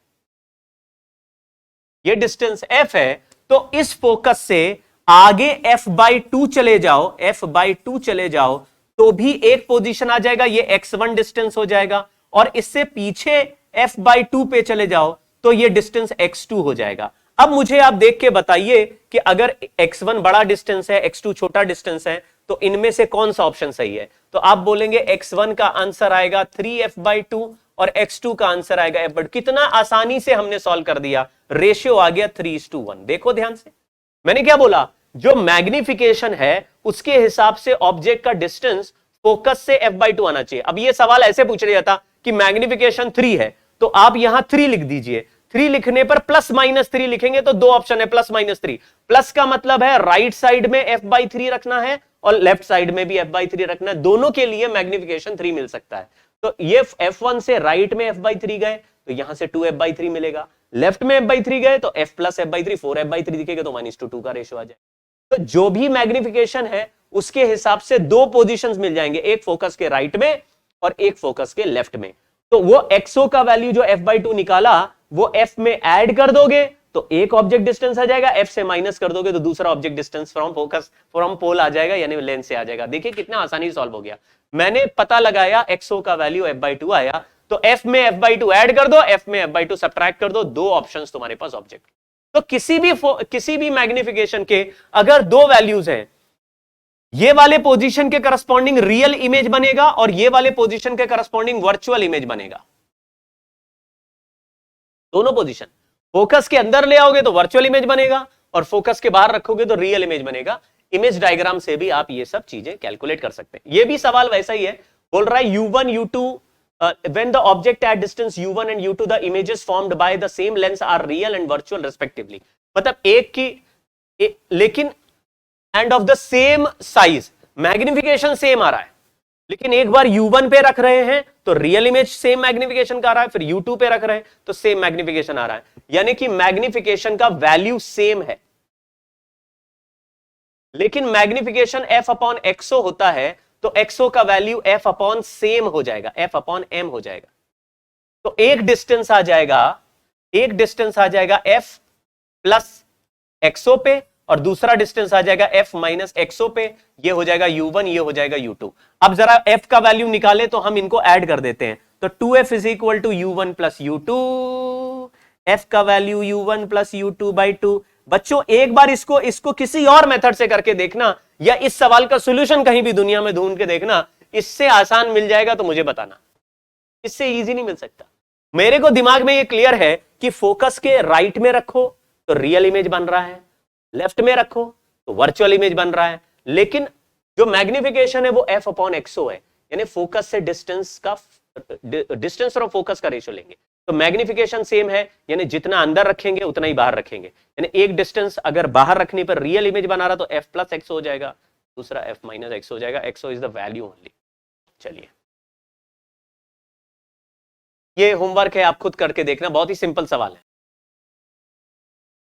Speaker 1: ये डिस्टेंस f है, तो इस फोकस से आगे f/2 चले जाओ, f/2 चले जाओ तो भी एक पोजीशन आ जाएगा, ये x1 डिस्टेंस हो जाएगा, और इससे पीछे f/2 पे चले जाओ तो ये डिस्टेंस x2 हो जाएगा। अब मुझे आप देख के बताइए कि अगर x1 बड़ा डिस्टेंस है, x2 छोटा डिस्टेंस है, तो इनमें से कौन सा ऑप्शन सही है? तो आप बोलेंगे x1 का आंसर आएगा 3f/2 और x2 का आंसर आएगा f/2। कितना आसानी से हमने सॉल्व कर दिया, रेशियो आ गया 3:1। देखो ध्यान से, मैंने क्या बोला, जो मैग्निफिकेशन है उसके हिसाब से ऑब्जेक्ट का डिस्टेंस फोकस से f/2 आना चाहिए। अब ये सवाल ऐसे पूछ रहा था कि मैग्निफिकेशन 3 है तो आप यहां 3 लिख दीजिए। 3 लिखने पर +-3 लिखेंगे तो 2 ऑप्शन है, +-3। प्लस का मतलब है राइट साइड में f/3 रखना है और लेफ्ट साइड में भी f/3 रखना है, दोनों के लिए मैग्निफिकेशन 3 मिल सकता है। तो ये f1 से राइट में f/3 गए तो यहां से 2f/3 मिलेगा, लेफ्ट में f/3 गए तो f + f/3 4f/3 दिखेगा तो -2 का रेशियो आ जाए। तो जो भी मैग्निफिकेशन है उसके हिसाब से 2 पोजीशंस मिल जाएंगे, एक फोकस के राइट में और एक फोकस के लेफ्ट में। तो वो एक्सओ का वैल्यू जो f/2 निकाला वो f में ऐड कर दोगे तो एक ऑब्जेक्ट डिस्टेंस आ जाएगा, f से माइनस कर दोगे तो दूसरा object distance from focus from pole आ जाएगा, यानी लेंस से आ जाएगा। देखिए कितना आसानी सॉल्व हो गया। मैंने पता लगाया, एक्सओ का वैल्यू f/2 आया तो f में f/2 ऐड कर दो, f में f/2 सब्ट्रैक्ट कर दो, दो ऑप्शंस तुम्हारे पास ऑब्जेक्ट। तो किसी भी मैग्निफिकेशन के अगर दो वैल्यूज हैं, ये वाले पोजीशन के करस्पॉन्डिंग रियल इमेज बनेगा और ये वाले पोजीशन के करस्पॉन्डिंग वर्चुअल इमेज बनेगा। दोनों पोजीशन फोकस के अंदर ले आओगे तो वर्चुअल इमेज बनेगा और फोकस के बाहर रखोगे तो रियल इमेज बनेगा। इमेज डायग्राम से भी आप ये सब चीजें कैलकुलेट कर सकते हैं। ये भी सवाल वैसा ही है, बोल रहा है u1 u2 when the object at distance u1 and u2 the images formed by the same lens are real and virtual respectively। मतलब एक की लेकिन and of the same size, magnification same आ रहा है, लेकिन एक बार u1 पे रख रहे हैं तो रियल इमेज सेम मैग्निफिकेशन का आ रहा है, फिर u2 पे रख रहे हैं तो सेम मैग्निफिकेशन आ रहा है, यानी कि मैग्निफिकेशन का वैल्यू सेम है। लेकिन मैग्निफिकेशन f/xo होता है तो xo का वैल्यू f/ सेम हो जाएगा, f/m हो जाएगा। तो एक डिस्टेंस आ जाएगा f प्लस xo पे और दूसरा डिस्टेंस आ जाएगा f माइनस xo पे। ये हो जाएगा u1, ये हो जाएगा u2। अब जरा f का वैल्यू निकाले तो हम इनको ऐड कर देते हैं, तो 2f is equal to u1 plus u2, f का वैल्यू u1 प्लस u2/2। बच्चों एक बार इसको किसी और मेथड से करके देखना, या इस सवाल का सॉल्यूशन कहीं भी दुनिया में ढूंढ के देखना, इससे आसान मिल जाएगा तो मुझे बताना, इससे इजी नहीं मिल सकता। मेरे को दिमाग में ये क्लियर है कि फोकस के राइट में रखो तो रियल इमेज बन रहा है, लेफ्ट में रखो तो वर्चुअल इमेज बन रहा है, लेकिन जो मैग्निफिकेशन है वो f/xo है, यानी फोकस से डिस्टेंस और फोकस का रेशियो लेंगे। तो मैग्निफिकेशन सेम है, यानी जितना अंदर रखेंगे उतना ही बाहर रखेंगे, यानी एक डिस्टेंस अगर बाहर रखने पर रियल इमेज बना रहा तो f प्लस x हो जाएगा, दूसरा f माइनस x हो जाएगा। xo is the value only. चलिए ये होमवर्क है, आप खुद करके देखना, बहुत ही सिंपल सवाल है।